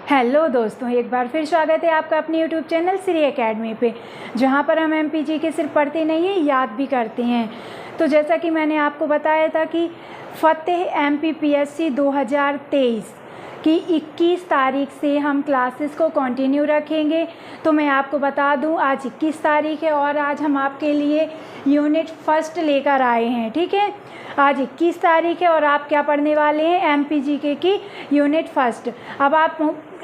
Hello दोस्तों, एक बार फिर स्वागत है आपका अपने यूट्यूब चैनल श्री एकेडमी पे, जहाँ पर हम एमपीजी के सिर्फ पढ़ते नहीं हैं, याद भी करते हैं। तो जैसा कि मैंने आपको बताया था कि फतेह एमपीपीएससी 2023 की 21 तारीख से हम क्लासेस को कंटिन्यू रखेंगे। तो मैं आपको बता दूं, आज 21 तारीख है और आज हम आपके लिए यूनिट फर्स्ट लेकर आए हैं। ठीक है, आज 21 तारीख है और आप क्या पढ़ने वाले हैं, एमपीजीके की यूनिट फर्स्ट। अब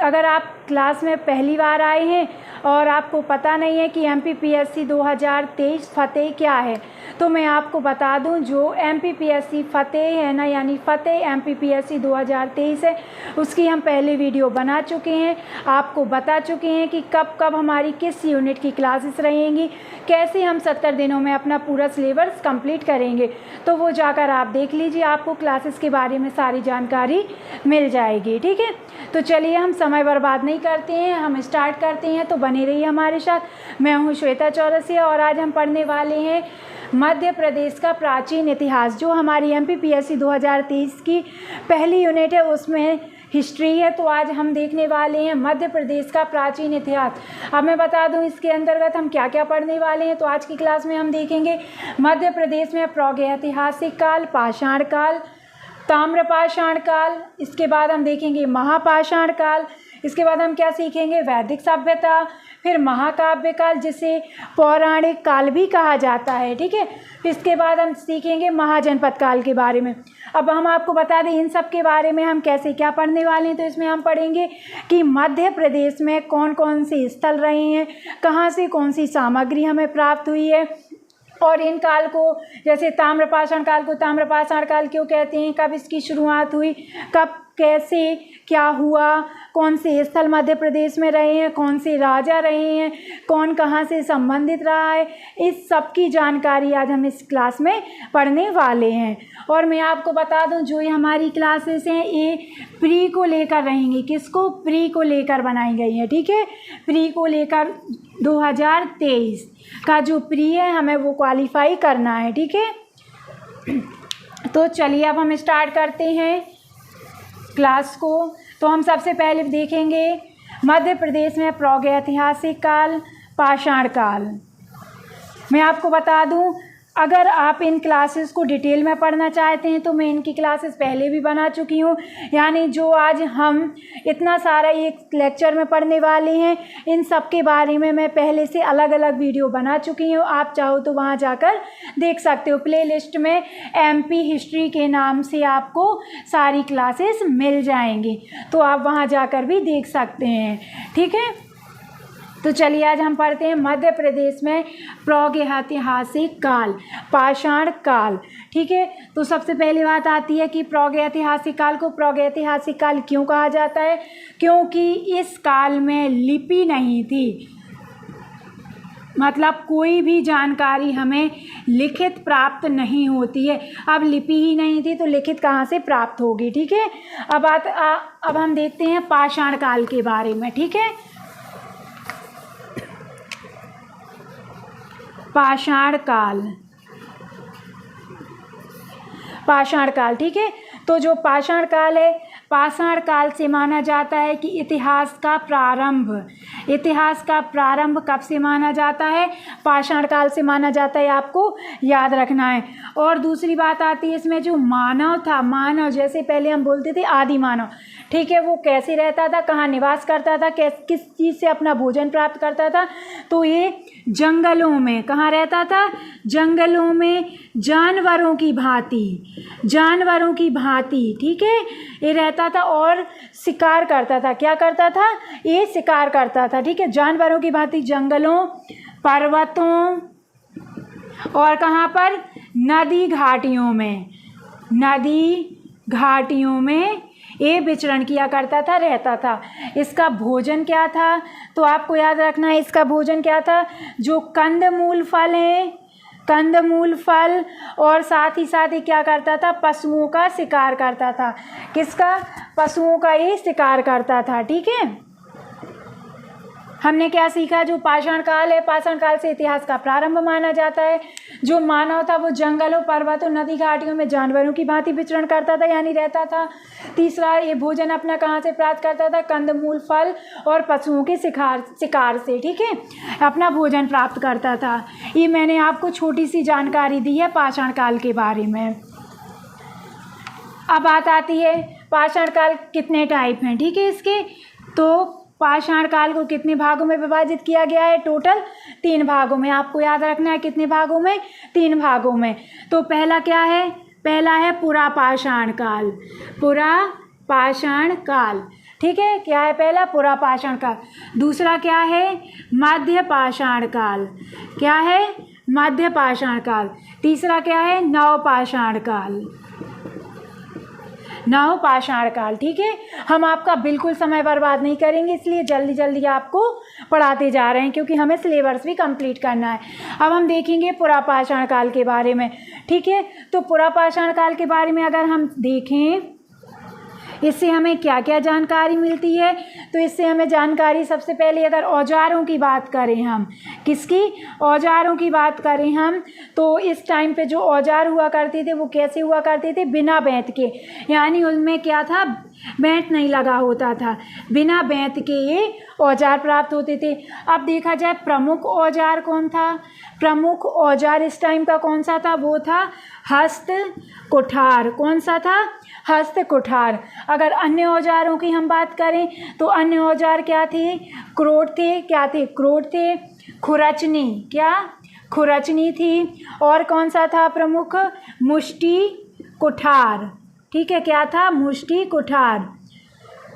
अगर आप क्लास में पहली बार आए हैं और आपको पता नहीं है कि एमपीपीएससी 2023 फतेह क्या है, तो मैं आपको बता दूं, जो एमपीपीएससी फतेह है ना, यानी फतेह एमपीपीएससी 2023 है, उसकी हम पहले वीडियो बना चुके हैं। आपको बता चुके हैं कि कब कब हमारी किस यूनिट की क्लासेस रहेंगी, कैसे हम 70 दिनों में अपना पूरा सिलेबस कंप्लीट करेंगे। तो वो जाकर आप देख लीजिए, आपको क्लासेस के बारे में सारी जानकारी मिल जाएगी। ठीक है, तो चलिए हम समय बर्बाद नहीं करते हैं, हम स्टार्ट करते हैं। तो बने रहिए हमारे साथ। मैं हूँ श्वेता चौरसिया और आज हम पढ़ने वाले हैं मध्य प्रदेश का प्राचीन इतिहास। जो हमारी एमपीपीएससी 2023 की पहली यूनिट है, उसमें हिस्ट्री है। तो आज हम देखने वाले हैं मध्य प्रदेश का प्राचीन इतिहास। अब मैं बता दूं, इसके अंतर्गत हम क्या क्या पढ़ने वाले हैं। तो आज की क्लास में हम देखेंगे मध्य प्रदेश में प्रागैतिहासिक काल, पाषाण काल, ताम्रपाषाण काल, इसके बाद हम देखेंगे महापाषाण काल, इसके बाद हम क्या सीखेंगे, वैदिक सभ्यता, फिर महाकाव्य काल जिसे पौराणिक काल भी कहा जाता है। ठीक है, इसके बाद हम सीखेंगे महाजनपद काल के बारे में। अब हम आपको बता दें इन सब के बारे में हम कैसे क्या पढ़ने वाले हैं। तो इसमें हम पढ़ेंगे कि मध्य प्रदेश में कौन कौन से स्थल रहे हैं, कहाँ से कौन सी सामग्री हमें प्राप्त हुई है, और इन काल को, जैसे ताम्रपाषाण काल को ताम्रपाषाण काल क्यों कहते हैं, कब इसकी शुरुआत हुई, कब कैसे क्या हुआ, कौन से स्थल मध्य प्रदेश में रहे हैं, कौन से राजा रहे हैं, कौन कहाँ से संबंधित रहा है, इस सब की जानकारी आज हम इस क्लास में पढ़ने वाले हैं। और मैं आपको बता दूं, जो ये हमारी क्लासेस हैं ये प्री को लेकर रहेंगी। किसको, प्री को लेकर बनाई गई है। ठीक है, प्री को लेकर 2023 का जो प्री है हमें वो क्वालिफाई करना है। ठीक है, तो चलिए अब हम स्टार्ट करते हैं क्लास को। तो हम सबसे पहले देखेंगे मध्य प्रदेश में प्रागैतिहासिक काल, पाषाण काल। मैं आपको बता दूं, अगर आप इन क्लासेस को डिटेल में पढ़ना चाहते हैं तो मैं इनकी क्लासेस पहले भी बना चुकी हूँ। यानी जो आज हम इतना सारा एक लेक्चर में पढ़ने वाले हैं, इन सब के बारे में मैं पहले से अलग अलग वीडियो बना चुकी हूँ। आप चाहो तो वहाँ जाकर देख सकते हो। प्लेलिस्ट में एमपी हिस्ट्री के नाम से आपको सारी क्लासेस मिल जाएंगी, तो आप वहाँ जाकर भी देख सकते हैं। ठीक है, तो चलिए आज हम पढ़ते हैं मध्य प्रदेश में प्रागैतिहासिक काल, पाषाण काल। ठीक है, तो सबसे पहली बात आती है कि प्रागैतिहासिक काल को प्रागैतिहासिक काल क्यों कहा जाता है, क्योंकि इस काल में लिपि नहीं थी। मतलब कोई भी जानकारी हमें लिखित प्राप्त नहीं होती है। अब लिपि ही नहीं थी तो लिखित कहाँ से प्राप्त होगी। ठीक है, अब हम देखते हैं पाषाण काल के बारे में। ठीक है, पाषाण काल, पाषाण काल। ठीक है, तो जो पाषाण काल है, पाषाण काल से माना जाता है कि इतिहास का प्रारंभ। इतिहास का प्रारंभ कब से माना जाता है, पाषाण काल से माना जाता है, आपको याद रखना है। और दूसरी बात आती है इसमें, जो मानव था, मानव जैसे पहले हम बोलते थे आदि मानव, ठीक है, वो कैसे रहता था, कहाँ निवास करता था, किस चीज़ से अपना भोजन प्राप्त करता था, तो ये जंगलों में, कहाँ रहता था, जंगलों में, जानवरों की भांति, जानवरों की भांति। ठीक है, ये रहता था और शिकार करता था। क्या करता था, ये शिकार करता था। ठीक है, जानवरों की भांति जंगलों, पर्वतों और कहाँ पर, नदी घाटियों में, नदी घाटियों में ये विचरण किया करता था, रहता था। इसका भोजन क्या था, तो आपको याद रखना है इसका भोजन क्या था, जो कंदमूल फल है, कंदमूल फल, और साथ ही क्या करता था, पशुओं का शिकार करता था। किसका, पशुओं का ये शिकार करता था। ठीक है, हमने क्या सीखा, जो पाषाण काल है, पाषाण काल से इतिहास का प्रारंभ माना जाता है। जो मानव था वो जंगलों, पर्वतों, नदी घाटियों में जानवरों की भांति विचरण करता था, यानी रहता था। तीसरा, ये भोजन अपना कहाँ से प्राप्त करता था, कंदमूल, फल और पशुओं के शिकार से, ठीक है, अपना भोजन प्राप्त करता था। ये मैंने आपको छोटी सी जानकारी दी है पाषाण काल के बारे में। अब बात आती है पाषाण काल कितने टाइप हैं, ठीक है। इसके तो पाषाण काल को कितने भागों में विभाजित किया गया है, टोटल 3 भागों में। आपको याद रखना है कितने भागों में, 3 भागों में। तो पहला क्या है, पहला है पुरा पाषाण काल, पुरा पाषाण काल, ठीक है। क्या है पहला, पुरा पाषाण काल। दूसरा क्या है, मध्य पाषाण काल, क्या है, मध्य पाषाण काल। तीसरा क्या है, नव पाषाण काल, नव पाषाण काल, ठीक है। हम आपका बिल्कुल समय बर्बाद नहीं करेंगे, इसलिए जल्दी जल्दी आपको पढ़ाते जा रहे हैं, क्योंकि हमें सिलेबस भी कंप्लीट करना है। अब हम देखेंगे पुरा पाषाण काल के बारे में, ठीक है। तो पुरा पाषाण काल के बारे में अगर हम देखें, इससे हमें क्या क्या जानकारी मिलती है, तो इससे हमें जानकारी, सबसे पहले अगर औजारों की बात करें हम, किसकी, औजारों की बात करें हम, तो इस टाइम पे जो औजार हुआ करते थे वो कैसे हुआ करते थे, बिना बेंत के, यानी उनमें क्या था, बेंत नहीं लगा होता था, बिना बेंत के ये औजार प्राप्त होते थे। अब देखा जाए प्रमुख औजार कौन था, प्रमुख औजार इस टाइम का कौन सा था, वो था हस्त कुठार। कौन सा था, हस्त कुठार। अगर अन्य औजारों की हम बात करें तो अन्य औजार क्या थे, क्रोट थे, क्या थे, क्रोट थे, खुरचनी, क्या, खुरचनी थी, और कौन सा था प्रमुख, मुष्टि कुठार, ठीक है, क्या था, मुष्टि कुठार।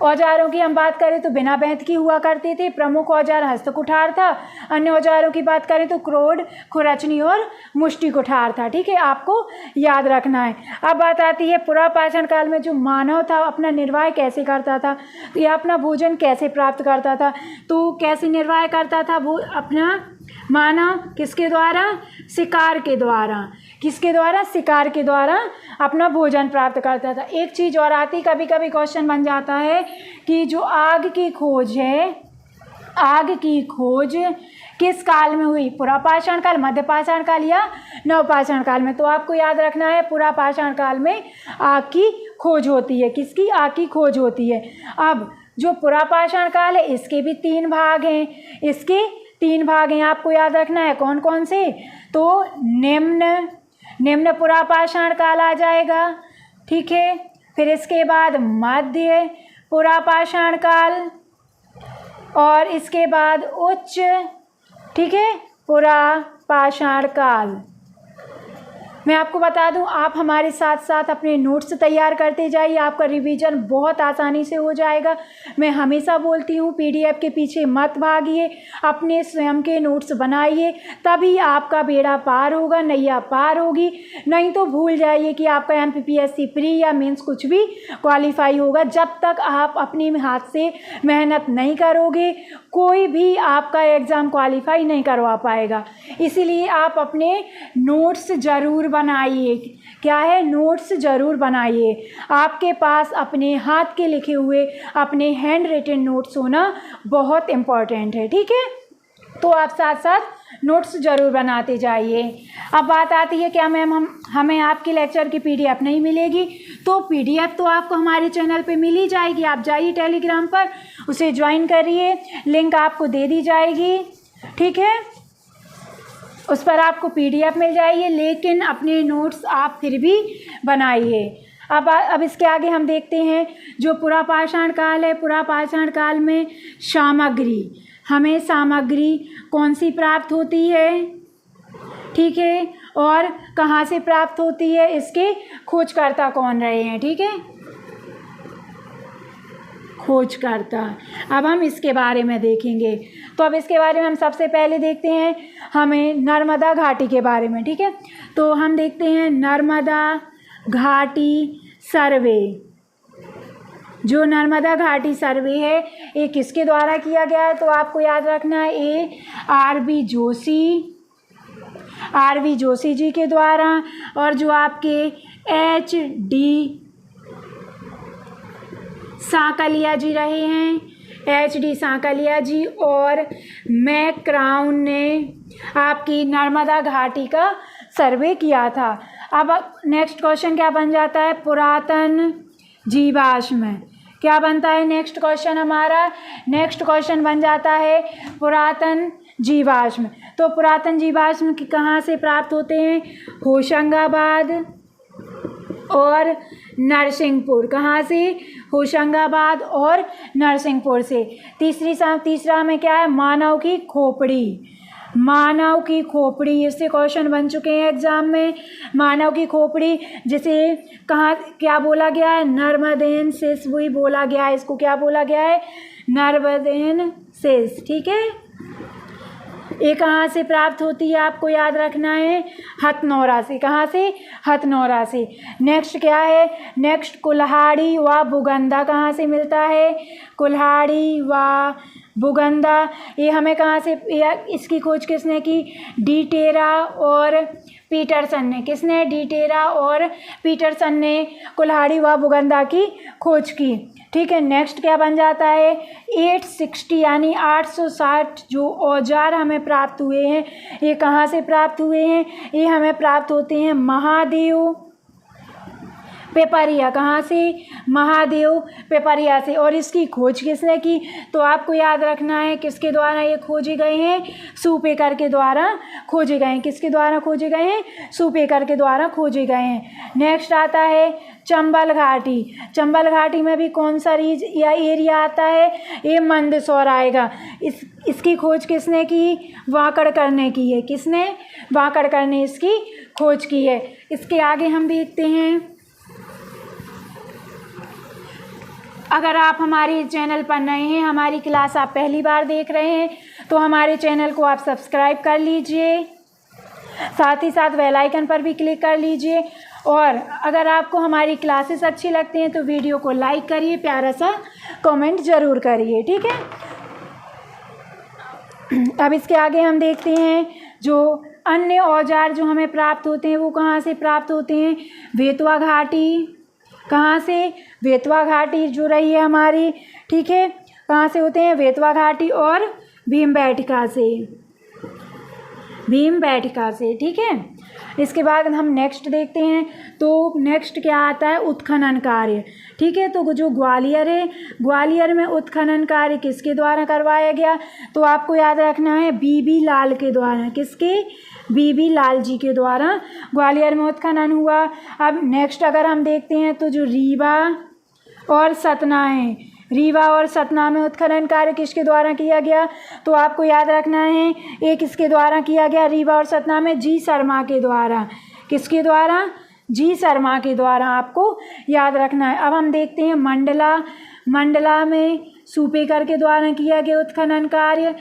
औजारों की हम बात करें तो बिना बेंत की हुआ करते थे, प्रमुख औजार हस्त कुठार था। अन्य औजारों की बात करें तो क्रोड, खुरचनी और मुष्टि कुठार था, ठीक है, आपको याद रखना है। अब बात आती है पुरा पाषाण काल में जो मानव था अपना निर्वाह कैसे करता था, तो यह अपना भोजन कैसे प्राप्त करता था, तो कैसे निर्वाह करता था वो अपना मानव, किसके द्वारा, शिकार के द्वारा, किसके द्वारा, शिकार के द्वारा अपना भोजन प्राप्त करता था। एक चीज़ और आती, कभी कभी क्वेश्चन बन जाता है कि जो आग की खोज है, आग की खोज किस काल में हुई, पुरा पाषाण काल, मध्य पाषाण काल या नव पाषाण काल में। तो आपको याद रखना है पुरा पाषाण काल में आग की खोज होती है, किसकी, आग की खोज होती है। अब जो पुरा पाषाण काल है इसके भी 3 भाग हैं, इसके 3 भाग हैं, आपको याद रखना है कौन कौन से, तो निम्न पुरा पाषाण काल आ जाएगा, ठीक है। फिर इसके बाद मध्य पुरा पाषाण काल, और इसके बाद उच्च, ठीक है, पुरा पाषाण काल। मैं आपको बता दूं, आप हमारे साथ साथ अपने नोट्स तैयार करते जाइए, आपका रिवीजन बहुत आसानी से हो जाएगा। मैं हमेशा बोलती हूँ पीडीएफ के पीछे मत भागिए, अपने स्वयं के नोट्स बनाइए, तभी आपका बेड़ा पार होगा, नैया पार होगी। नहीं तो भूल जाइए कि आपका एमपीपीएससी प्री या मेंस कुछ भी क्वालिफाई होगा। जब तक आप अपने हाथ से मेहनत नहीं करोगे कोई भी आपका एग्ज़ाम क्वालिफाई नहीं करवा पाएगा। इसीलिए आप अपने नोट्स ज़रूर बनाइए, क्या है, नोट्स ज़रूर बनाइए। आपके पास अपने हाथ के लिखे हुए, अपने हैंड रिटन नोट्स होना बहुत इम्पॉर्टेंट है, ठीक है। तो आप साथ साथ नोट्स ज़रूर बनाते जाइए। अब बात आती है क्या मैम हमें आपके लेक्चर की पीडीएफ नहीं मिलेगी, तो पीडीएफ तो आपको हमारे चैनल पे मिल ही जाएगी। आप जाइए टेलीग्राम पर, उसे ज्वाइन करिए, लिंक आपको दे दी जाएगी, ठीक है, उस पर आपको पीडीएफ मिल जाएगी। लेकिन अपने नोट्स आप फिर भी बनाइए। अब इसके आगे हम देखते हैं जो पुरा पाषाण काल है। पुरा पाषाण काल में सामग्री, हमें सामग्री कौन सी प्राप्त होती है, ठीक है, और कहाँ से प्राप्त होती है, इसके खोजकर्ता कौन रहे हैं, ठीक है, खोजकर्ता। अब हम इसके बारे में देखेंगे। तो अब इसके बारे में हम सबसे पहले देखते हैं हमें नर्मदा घाटी के बारे में, ठीक है। तो हम देखते हैं नर्मदा घाटी सर्वे। जो नर्मदा घाटी सर्वे है ये किसके द्वारा किया गया है, तो आपको याद रखना है ये आर.वी. जोशी जी के द्वारा, और जो आपके H.D. साकलिया जी रहे हैं, HD सांकलिया जी और मैक्राउन ने आपकी नर्मदा घाटी का सर्वे किया था। अब नेक्स्ट क्वेश्चन क्या बन जाता है, पुरातन जीवाश्म। क्या बनता है नेक्स्ट क्वेश्चन हमारा, नेक्स्ट क्वेश्चन बन जाता है पुरातन जीवाश्म। तो पुरातन जीवाश्म कहाँ से प्राप्त होते हैं, होशंगाबाद और नरसिंहपुर। कहाँ से, होशंगाबाद और नरसिंहपुर से। तीसरा में क्या है, मानव की खोपड़ी। मानव की खोपड़ी, इससे क्वेश्चन बन चुके हैं एग्जाम में। मानव की खोपड़ी जिसे कहाँ क्या बोला गया है, नर्मदेंसिस भी बोला गया है। इसको क्या बोला गया है, नर्मदेंसिस। ठीक है, ये कहाँ से प्राप्त होती है आपको याद रखना है, हथनौरा से। कहाँ से, हथनौरा से। नेक्स्ट क्या है, नेक्स्ट कुल्हाड़ी व बुगंदा कहाँ से मिलता है, कुल्हाड़ी व बुगंदा। ये हमें कहाँ से, इसकी खोज किसने की, डी टेरा और पीटरसन ने। किसने, डी टेरा और पीटरसन ने कुल्हाड़ी व बुगंदा की खोज की। ठीक है, नेक्स्ट क्या बन जाता है, 860 यानी 860 जो औजार हमें प्राप्त हुए हैं, ये कहाँ से प्राप्त हुए हैं, ये हमें प्राप्त होते हैं महादेव पेपरिया। कहाँ से, महादेव पेपरिया से। और इसकी खोज किसने की, तो आपको याद रखना है किसके द्वारा ये खोजे गए हैं, सुपेकर के द्वारा खोजे गए हैं। किसके द्वारा खोजे गए हैं, सुपेकर के द्वारा खोजे गए हैं। नेक्स्ट आता है चंबल घाटी। चंबल घाटी में भी कौन सा या एरिया आता है, ये मंदसौर आएगा। इसकी खोज किसने की, वाकड़कर ने की है। किसने, वाकड़कर ने इसकी खोज की है। इसके आगे हम देखते हैं, अगर आप हमारे चैनल पर नए हैं, हमारी क्लास आप पहली बार देख रहे हैं, तो हमारे चैनल को आप सब्सक्राइब कर लीजिए, साथ ही साथ बेल आइकन पर भी क्लिक कर लीजिए। और अगर आपको हमारी क्लासेस अच्छी लगती हैं तो वीडियो को लाइक करिए, प्यारा सा कमेंट ज़रूर करिए। ठीक है, अब इसके आगे हम देखते हैं जो अन्य औजार जो हमें प्राप्त होते हैं वो कहाँ से प्राप्त होते हैं, बेतवा घाटी। कहाँ से, बेतवा घाटी जो रही है हमारी। ठीक है, कहाँ से होते हैं, बेतवा घाटी और भीमबेटका से, भीमबेटका से। ठीक है, इसके बाद हम नेक्स्ट देखते हैं, तो नेक्स्ट क्या आता है, उत्खनन कार्य। ठीक है, तो जो ग्वालियर है, ग्वालियर में उत्खनन कार्य किसके द्वारा करवाया गया, तो आपको याद रखना है बीबी लाल के द्वारा। किसके, बीबी लाल जी के द्वारा ग्वालियर में उत्खनन हुआ। अब नेक्स्ट अगर हम देखते हैं तो जो रीवा और सतना है, रीवा और सतना में उत्खनन कार्य किसके द्वारा किया गया, तो आपको याद रखना है एक किसके द्वारा किया गया, रीवा और सतना में जी शर्मा के द्वारा। किसके द्वारा, जी शर्मा के द्वारा, आपको याद रखना है। अब हम देखते हैं मंडला। मंडला में सुपेकर के द्वारा किया गया उत्खनन कार्य।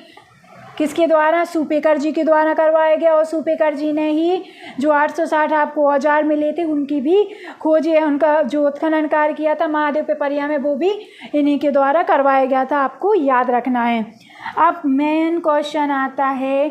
किसके द्वारा, सुपेकर जी के द्वारा करवाया गया। और सुपेकर जी ने ही जो 860 आपको औजार मिले थे उनकी भी खोज है, उनका जो उत्खनन कार्य किया था महादेव पेपरिया में वो भी इन्हीं के द्वारा करवाया गया था, आपको याद रखना है। अब मेन क्वेश्चन आता है,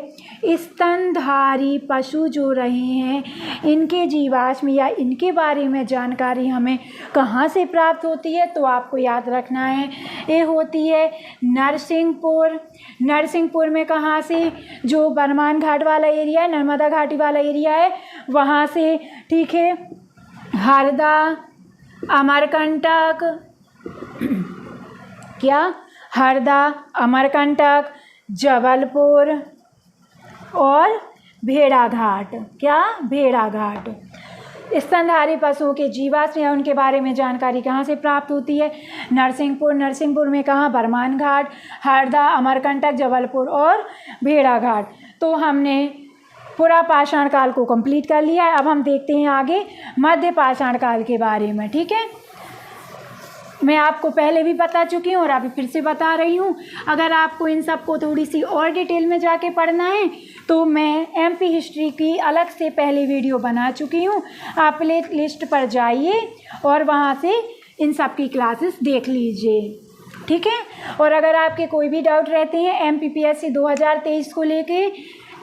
स्तनधारी पशु जो रहे हैं इनके जीवाश्म या इनके बारे में जानकारी हमें कहाँ से प्राप्त होती है, तो आपको याद रखना है ये होती है नरसिंहपुर। नरसिंहपुर में कहाँ से, जो बरमान घाट वाला एरिया है, नर्मदा घाटी वाला एरिया है, वहाँ से। ठीक है, हरदा, अमरकंटक, क्या, हरदा, अमरकंटक, जबलपुर और भेड़ाघाट। क्या, भेड़ाघाट। स्तनधारी पशुओं के जीवाश्म या उनके बारे में जानकारी कहाँ से प्राप्त होती है, नरसिंहपुर। नरसिंहपुर में कहाँ, बरमान घाट, हरदा, अमरकंटक, जबलपुर और भेड़ाघाट। तो हमने पूरा पाषाण काल को कंप्लीट कर लिया है। अब हम देखते हैं आगे मध्य पाषाण काल के बारे में। ठीक है, मैं आपको पहले भी बता चुकी हूँ और अभी फिर से बता रही हूँ। अगर आपको इन सब को थोड़ी सी और डिटेल में जाके पढ़ना है तो मैं एमपी हिस्ट्री की अलग से पहले वीडियो बना चुकी हूँ, आप प्ले लिस्ट पर जाइए और वहाँ से इन सब की क्लासेस देख लीजिए। ठीक है, और अगर आपके कोई भी डाउट रहते हैं एमपीपीएससी 2023 को लेके,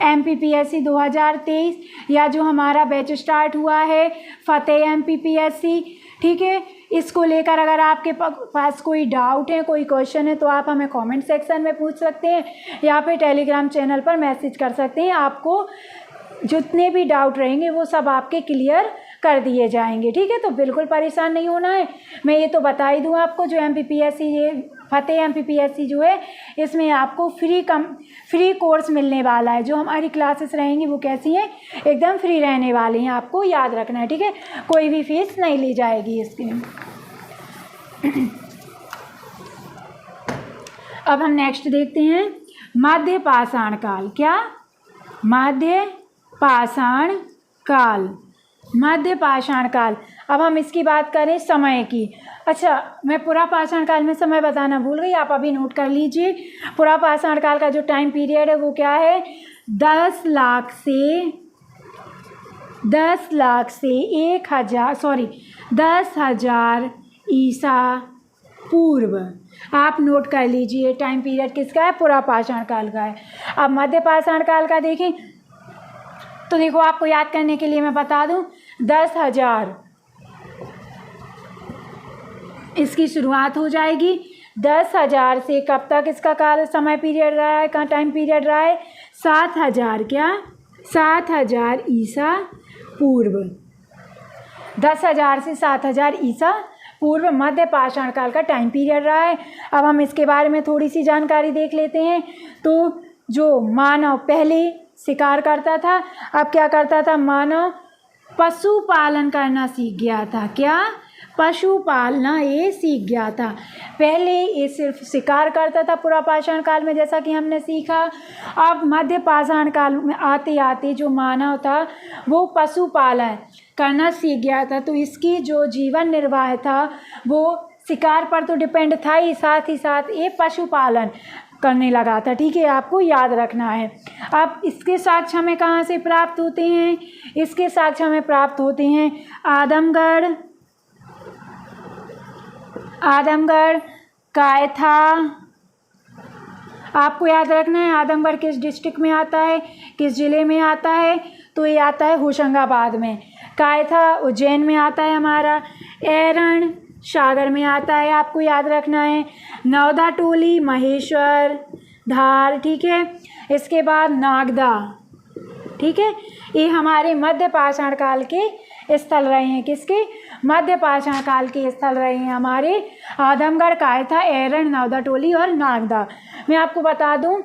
एमपीपीएससी 2023 या जो हमारा बैच स्टार्ट हुआ है फतेह एमपीपीएससी, ठीक है। इसको लेकर अगर आपके पास कोई डाउट है, कोई क्वेश्चन है, तो आप हमें कमेंट सेक्शन में पूछ सकते हैं या फिर टेलीग्राम चैनल पर मैसेज कर सकते हैं। आपको जितने भी डाउट रहेंगे वो सब आपके क्लियर कर दिए जाएंगे, ठीक है। तो बिल्कुल परेशान नहीं होना है। मैं ये तो बता ही दूँ आपको, जो MPPSC ये फतेह MPPSC जो है, इसमें आपको फ्री कोर्स मिलने वाला है। जो हमारी क्लासेस रहेंगी वो कैसी हैं, एकदम फ्री रहने वाली हैं, आपको याद रखना है, ठीक है। कोई भी फीस नहीं ली जाएगी इसकी। अब हम नेक्स्ट देखते हैं मध्य पाषाण काल। क्या? मध्य पाषाण काल, मध्य पाषाण काल। अब हम इसकी बात करें समय की। अच्छा, मैं पुरा पाषाण काल में समय बताना भूल गई, आप अभी नोट कर लीजिए। पुरा पाषाण काल का जो टाइम पीरियड है वो क्या है, 10 लाख से 10,000 ईसा पूर्व। आप नोट कर लीजिए, टाइम पीरियड किसका है, पुरा पाषाण काल का है। अब मध्य पाषाण काल का देखें तो देखो, आपको याद करने के लिए मैं बता दूं, 10,000 इसकी शुरुआत हो जाएगी। 10,000 से कब तक इसका काल समय पीरियड रहा है, का टाइम पीरियड रहा है, 7,000 क्या, 7,000 ईसा पूर्व। 10,000 से 7,000 ईसा पूर्व मध्य पाषाण काल का टाइम पीरियड रहा है। अब हम इसके बारे में थोड़ी सी जानकारी देख लेते हैं। तो जो मानव पहले शिकार करता था, अब क्या करता था, मानव पशुपालन करना सीख गया था। क्या? पशुपालना ये सीख गया था। पहले ये सिर्फ शिकार करता था पुरा पाषाण काल में, जैसा कि हमने सीखा। अब मध्य पाषाण काल में आते आते जो मानव था वो पशुपालन करना सीख गया था। तो इसकी जो जीवन निर्वाह था वो शिकार पर तो डिपेंड था ही साथ ये पशुपालन करने लगा था, ठीक है। आपको याद रखना है। अब इसके साक्ष्य हमें कहाँ से प्राप्त होते हैं, इसके साक्ष्य हमें प्राप्त होते हैं आदमगढ़, कायथा। आपको याद रखना है आदमगढ़ किस डिस्ट्रिक्ट में आता है, किस ज़िले में आता है, तो ये आता है होशंगाबाद में। कायथा उज्जैन में आता है हमारा। एरण सागर में आता है, आपको याद रखना है। नवदा टोली महेश्वर धार, ठीक है। इसके बाद नागदा, ठीक है। ये हमारे मध्य पाषाण काल के स्थल रहे हैं। किसके? मध्य पाषाण काल के स्थल रहे हैं हमारे आदमगढ़, कायथा, एरण, नवदा टोली और नागदा। मैं आपको बता दूं,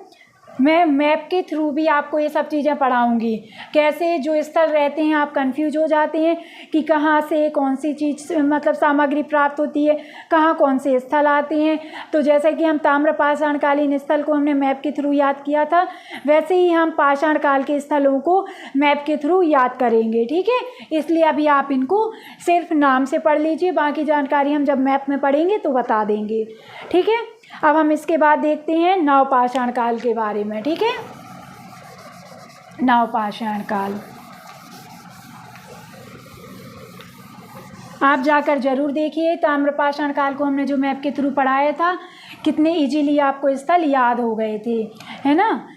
मैं मैप के थ्रू भी आपको ये सब चीज़ें पढ़ाऊँगी। कैसे जो स्थल रहते हैं आप कंफ्यूज हो जाते हैं कि कहाँ से कौन सी चीज़ मतलब सामग्री प्राप्त होती है, कहाँ कौन से स्थल आते हैं। तो जैसे कि हम ताम्र पाषाणकालीन स्थल को हमने मैप के थ्रू याद किया था, वैसे ही हम पाषाण काल के स्थलों को मैप के थ्रू याद करेंगे, ठीक है। इसलिए अभी आप इनको सिर्फ नाम से पढ़ लीजिए, बाकी जानकारी हम जब मैप में पढ़ेंगे तो बता देंगे, ठीक है। अब हम इसके बाद देखते हैं नवपाषाण काल के बारे में, ठीक है। नवपाषाण काल आप जाकर जरूर देखिए। ताम्रपाषाण काल को हमने जो मैप के थ्रू पढ़ाया था, कितने इजीली आपको स्थल याद हो गए थे, है ना।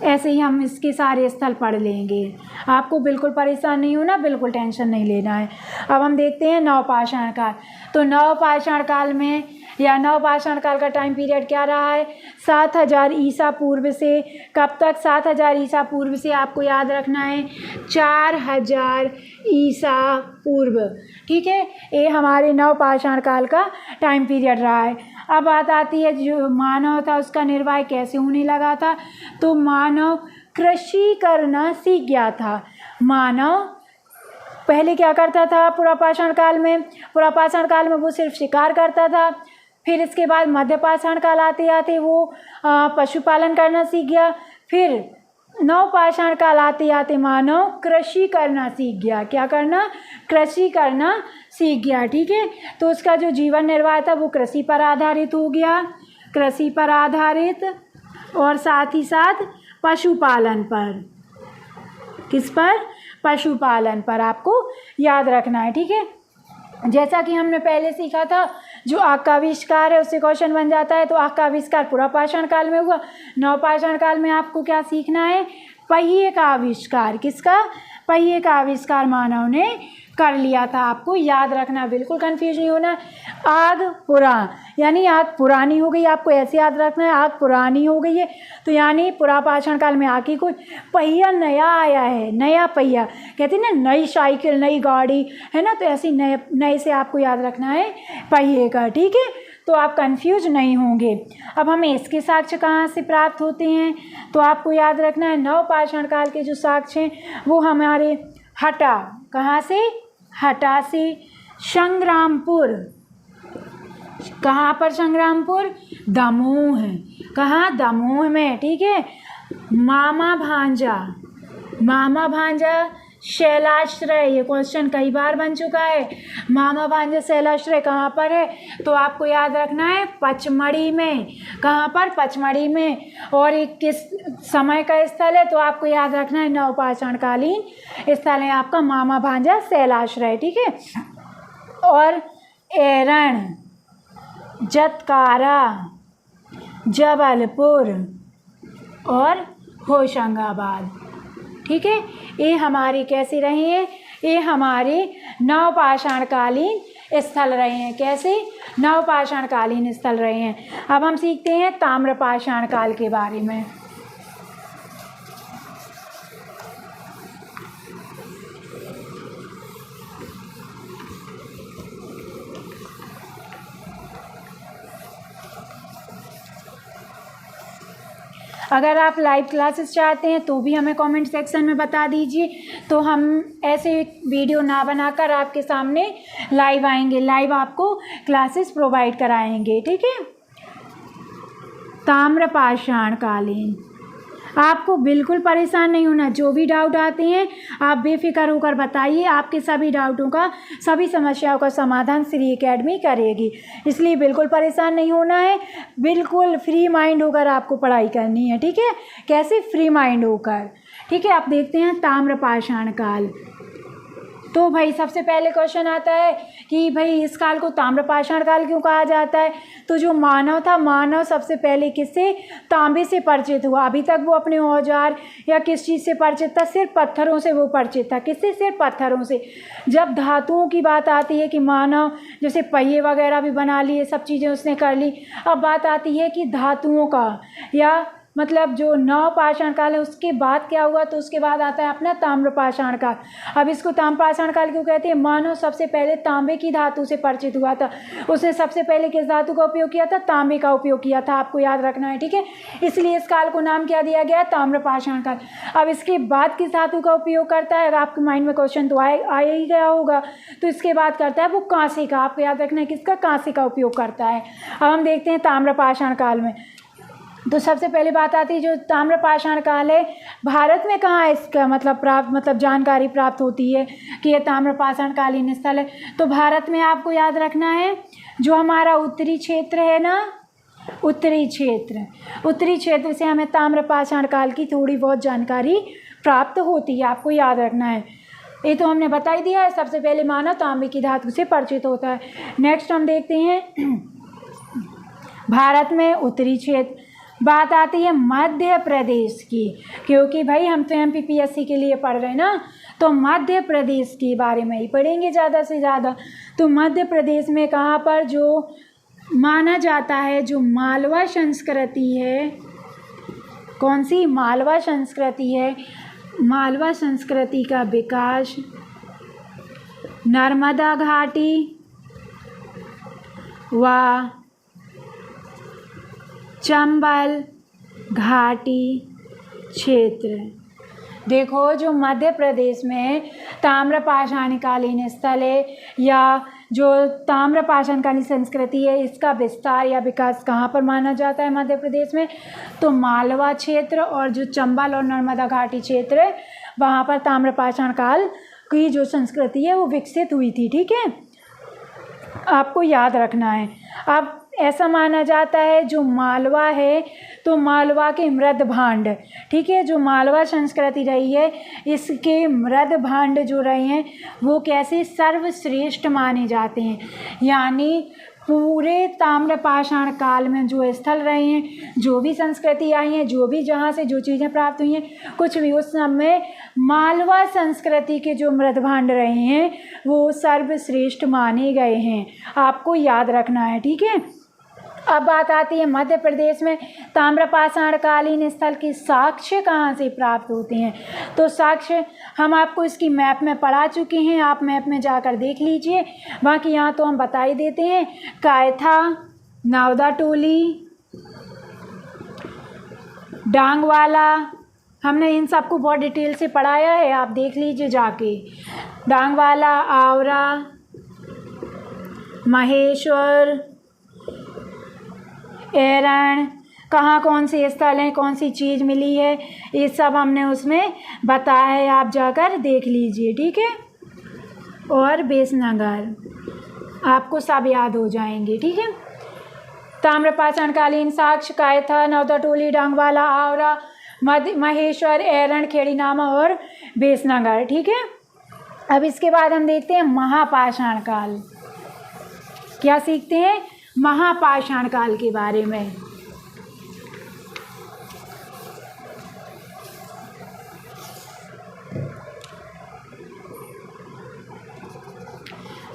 ऐसे ही हम इसके सारे स्थल पढ़ लेंगे। आपको बिल्कुल परेशान नहीं होना, बिल्कुल टेंशन नहीं लेना है। अब हम देखते हैं नवपाषाण काल। तो नवपाषाण काल में या नवपाषाण काल का टाइम पीरियड क्या रहा है, 7,000 ईसा पूर्व से कब तक, 7,000 ईसा पूर्व से आपको याद रखना है 4,000 ईसा पूर्व, ठीक है। ये हमारे नवपाषाण काल का टाइम पीरियड रहा है। अब बात आती है जो मानव था उसका निर्वाह कैसे होने लगा था। तो मानव कृषि करना सीख गया था। मानव पहले क्या करता था पुरापाषाण काल में, पुरापाषाण काल में वो सिर्फ शिकार करता था। फिर इसके बाद मध्यपाषाण काल आते आते वो पशुपालन करना सीख गया। फिर नवपाषाण काल आते आते मानव कृषि करना सीख गया। क्या करना? कृषि करना सीख गया, ठीक है। तो उसका जो जीवन निर्वाह था वो कृषि पर आधारित हो गया, कृषि पर आधारित, और साथ ही साथ पशुपालन पर। किस पर? पशुपालन पर आपको याद रखना है, ठीक है। जैसा कि हमने पहले सीखा था, जो आग का आविष्कार है उससे क्वेश्चन बन जाता है। तो आग का आविष्कार पुरापाषाण काल में हुआ। नवपाषाण काल में आपको क्या सीखना है? पहिए का आविष्कार। किसका? पहिए का आविष्कार मानव ने कर लिया था। आपको याद रखना, बिल्कुल कंफ्यूज नहीं होना। आग पुरा यानी आग पुरानी हो गई, आपको ऐसे याद रखना है। आग पुरानी हो गई है तो यानी पुरापाषाण काल में आग की कुछ पहिया नया आया है, नया पहिया कहते हैं ना, नई साइकिल नई गाड़ी है ना, तो ऐसी नए नए से आपको याद रखना है पहिए का, ठीक है, तो आप कंफ्यूज नहीं होंगे। अब हमें इसके साक्ष्य कहाँ से प्राप्त होते हैं, तो आपको याद रखना है नवपाषाण काल के जो साक्ष्य हैं वो हमारे हटा, कहाँ से, हटा से, संग्रामपुर, कहाँ पर संग्रामपुर, दमोह, कहाँ, दमोह में, ठीक है, मामा भांजा, मामा भांजा शैलाश्रय, ये क्वेश्चन कई बार बन चुका है। मामा भांजा शैलाश्रय कहाँ पर है, तो आपको याद रखना है पचमढ़ी में, कहाँ पर, पचमढ़ी में। और ये किस समय का स्थल है, तो आपको याद रखना है नवपाषाण कालीन स्थल है आपका मामा भांजा शैलाश्रय, ठीक है। और एरण, जतकारा, जबलपुर और होशंगाबाद, ठीक है, ये हमारी कैसी रही हैं, ये हमारे नवपाषाण कालीन स्थल रहे हैं। कैसे, नवपाषाण कालीन स्थल रहे हैं। अब हम सीखते हैं ताम्रपाषाण काल के बारे में। अगर आप लाइव क्लासेस चाहते हैं तो भी हमें कमेंट सेक्शन में बता दीजिए, तो हम ऐसे वीडियो ना बनाकर आपके सामने लाइव आएंगे, लाइव आपको क्लासेस प्रोवाइड कराएंगे, ठीक है। ताम्रपाषाण कालीन, आपको बिल्कुल परेशान नहीं होना, जो भी डाउट आते हैं आप बेफिक्र होकर बताइए, आपके सभी डाउटों का, सभी समस्याओं का समाधान श्री एकेडमी करेगी, इसलिए बिल्कुल परेशान नहीं होना है, बिल्कुल फ्री माइंड होकर आपको पढ़ाई करनी है, ठीक है। कैसे, फ्री माइंड होकर, ठीक है। आप देखते हैं ताम्रपाषाण काल, तो भाई सबसे पहले क्वेश्चन आता है कि भाई इस काल को ताम्रपाषाण काल क्यों कहा जाता है, तो जो मानव था, मानव सबसे पहले किससे, तांबे से परिचित हुआ। अभी तक वो अपने औजार या किस चीज़ से परिचित था, सिर्फ पत्थरों से वो परिचित था। किससे, सिर्फ पत्थरों से। जब धातुओं की बात आती है कि मानव जैसे पहिए वगैरह भी बना लिए, सब चीज़ें उसने कर ली, अब बात आती है कि धातुओं का या मतलब जो नवपाषाण काल है उसके बाद क्या हुआ, तो उसके बाद आता है अपना ताम्रपाषाण काल। अब इसको ताम्रपाषाण काल क्यों कहते हैं, मानव सबसे पहले तांबे की धातु से परिचित हुआ था, उसने सबसे पहले किस धातु का उपयोग किया था, तांबे का उपयोग किया था, आपको याद रखना है, ठीक है। इसलिए इस काल को नाम क्या दिया गया, ताम्रपाषाण काल। अब इसके बाद किस धातु का उपयोग करता है, अगर आपके माइंड में क्वेश्चन तो आ ही गया होगा, तो इसके बाद करता है वो कांसे का, आपको याद रखना है किसका, कांसे का उपयोग करता है। अब हम देखते हैं ताम्रपाषाण काल में, तो सबसे पहले बात आती है जो ताम्रपाषाण काल है, भारत में कहाँ इसका मतलब जानकारी प्राप्त होती है कि ये ताम्रपाषाण कालीन स्थल है, तो भारत में आपको याद रखना है जो हमारा उत्तरी क्षेत्र है ना, उत्तरी क्षेत्र से हमें ताम्रपाषाण काल की थोड़ी बहुत जानकारी प्राप्त होती है, आपको याद रखना है। ये तो हमने बता ही दिया है, सबसे पहले मानव तांबे की धातु से परिचित होता है। नेक्स्ट हम देखते हैं भारत में उत्तरी क्षेत्र, बात आती है मध्य प्रदेश की, क्योंकि भाई हम तो MPPSC के लिए पढ़ रहे हैं ना, तो मध्य प्रदेश के बारे में ही पढ़ेंगे ज़्यादा से ज़्यादा। तो मध्य प्रदेश में कहाँ पर जो माना जाता है, जो मालवा संस्कृति है, कौन सी, मालवा संस्कृति है, मालवा संस्कृति का विकास नर्मदा घाटी व चंबल घाटी क्षेत्र। देखो जो मध्य प्रदेश में ताम्रपाषाण कालीन स्थल है या जो ताम्रपाषाण कालीन संस्कृति है, इसका विस्तार या विकास कहाँ पर माना जाता है मध्य प्रदेश में, तो मालवा क्षेत्र और जो चंबल और नर्मदा घाटी क्षेत्र है, वहाँ पर ताम्रपाषाण काल की जो संस्कृति है वो विकसित हुई थी, ठीक है, आपको याद रखना है। अब ऐसा माना जाता है जो मालवा है, तो मालवा के मृद भांड, ठीक है, जो मालवा संस्कृति रही है इसके मृद भांड जो रहे हैं वो कैसे सर्वश्रेष्ठ माने जाते हैं, यानी पूरे ताम्रपाषाण काल में जो स्थल रहे हैं, जो भी संस्कृति आई हैं, जो भी जहाँ से जो चीज़ें प्राप्त हुई हैं, कुछ भी उस समय मालवा संस्कृति के जो मृदभांड रहे हैं वो सर्वश्रेष्ठ माने गए हैं। आपको याद रखना है, ठीक है। अब बात आती है मध्य प्रदेश में ताम्रपाषाण कालीन स्थल के साक्ष्य कहाँ से प्राप्त होते हैं। तो साक्ष्य हम आपको इसकी मैप में पढ़ा चुके हैं, आप मैप में जाकर देख लीजिए। बाकी यहाँ तो हम बता ही देते हैं। कायथा, नावदा टोली, डांगवाला, हमने इन सबको बहुत डिटेल से पढ़ाया है, आप देख लीजिए जाके। डांगवाला, आवरा, महेश्वर, एरण, कहाँ कौन से स्थल हैं, कौन सी चीज़ मिली है, ये सब हमने उसमें बताया है, आप जाकर देख लीजिए, ठीक है। और बेसनगर आपको सब याद हो जाएंगे, ठीक है। ताम्रपाषाण कालीन साक्ष्य कायथा, नवदा टोली, डांगवाला, आवरा, महेश्वर, एरण, खेड़ीनामा और बेसनगर, ठीक है। अब इसके बाद हम देखते हैं महापाषाण काल। क्या सीखते हैं? महापाषाण काल के बारे में।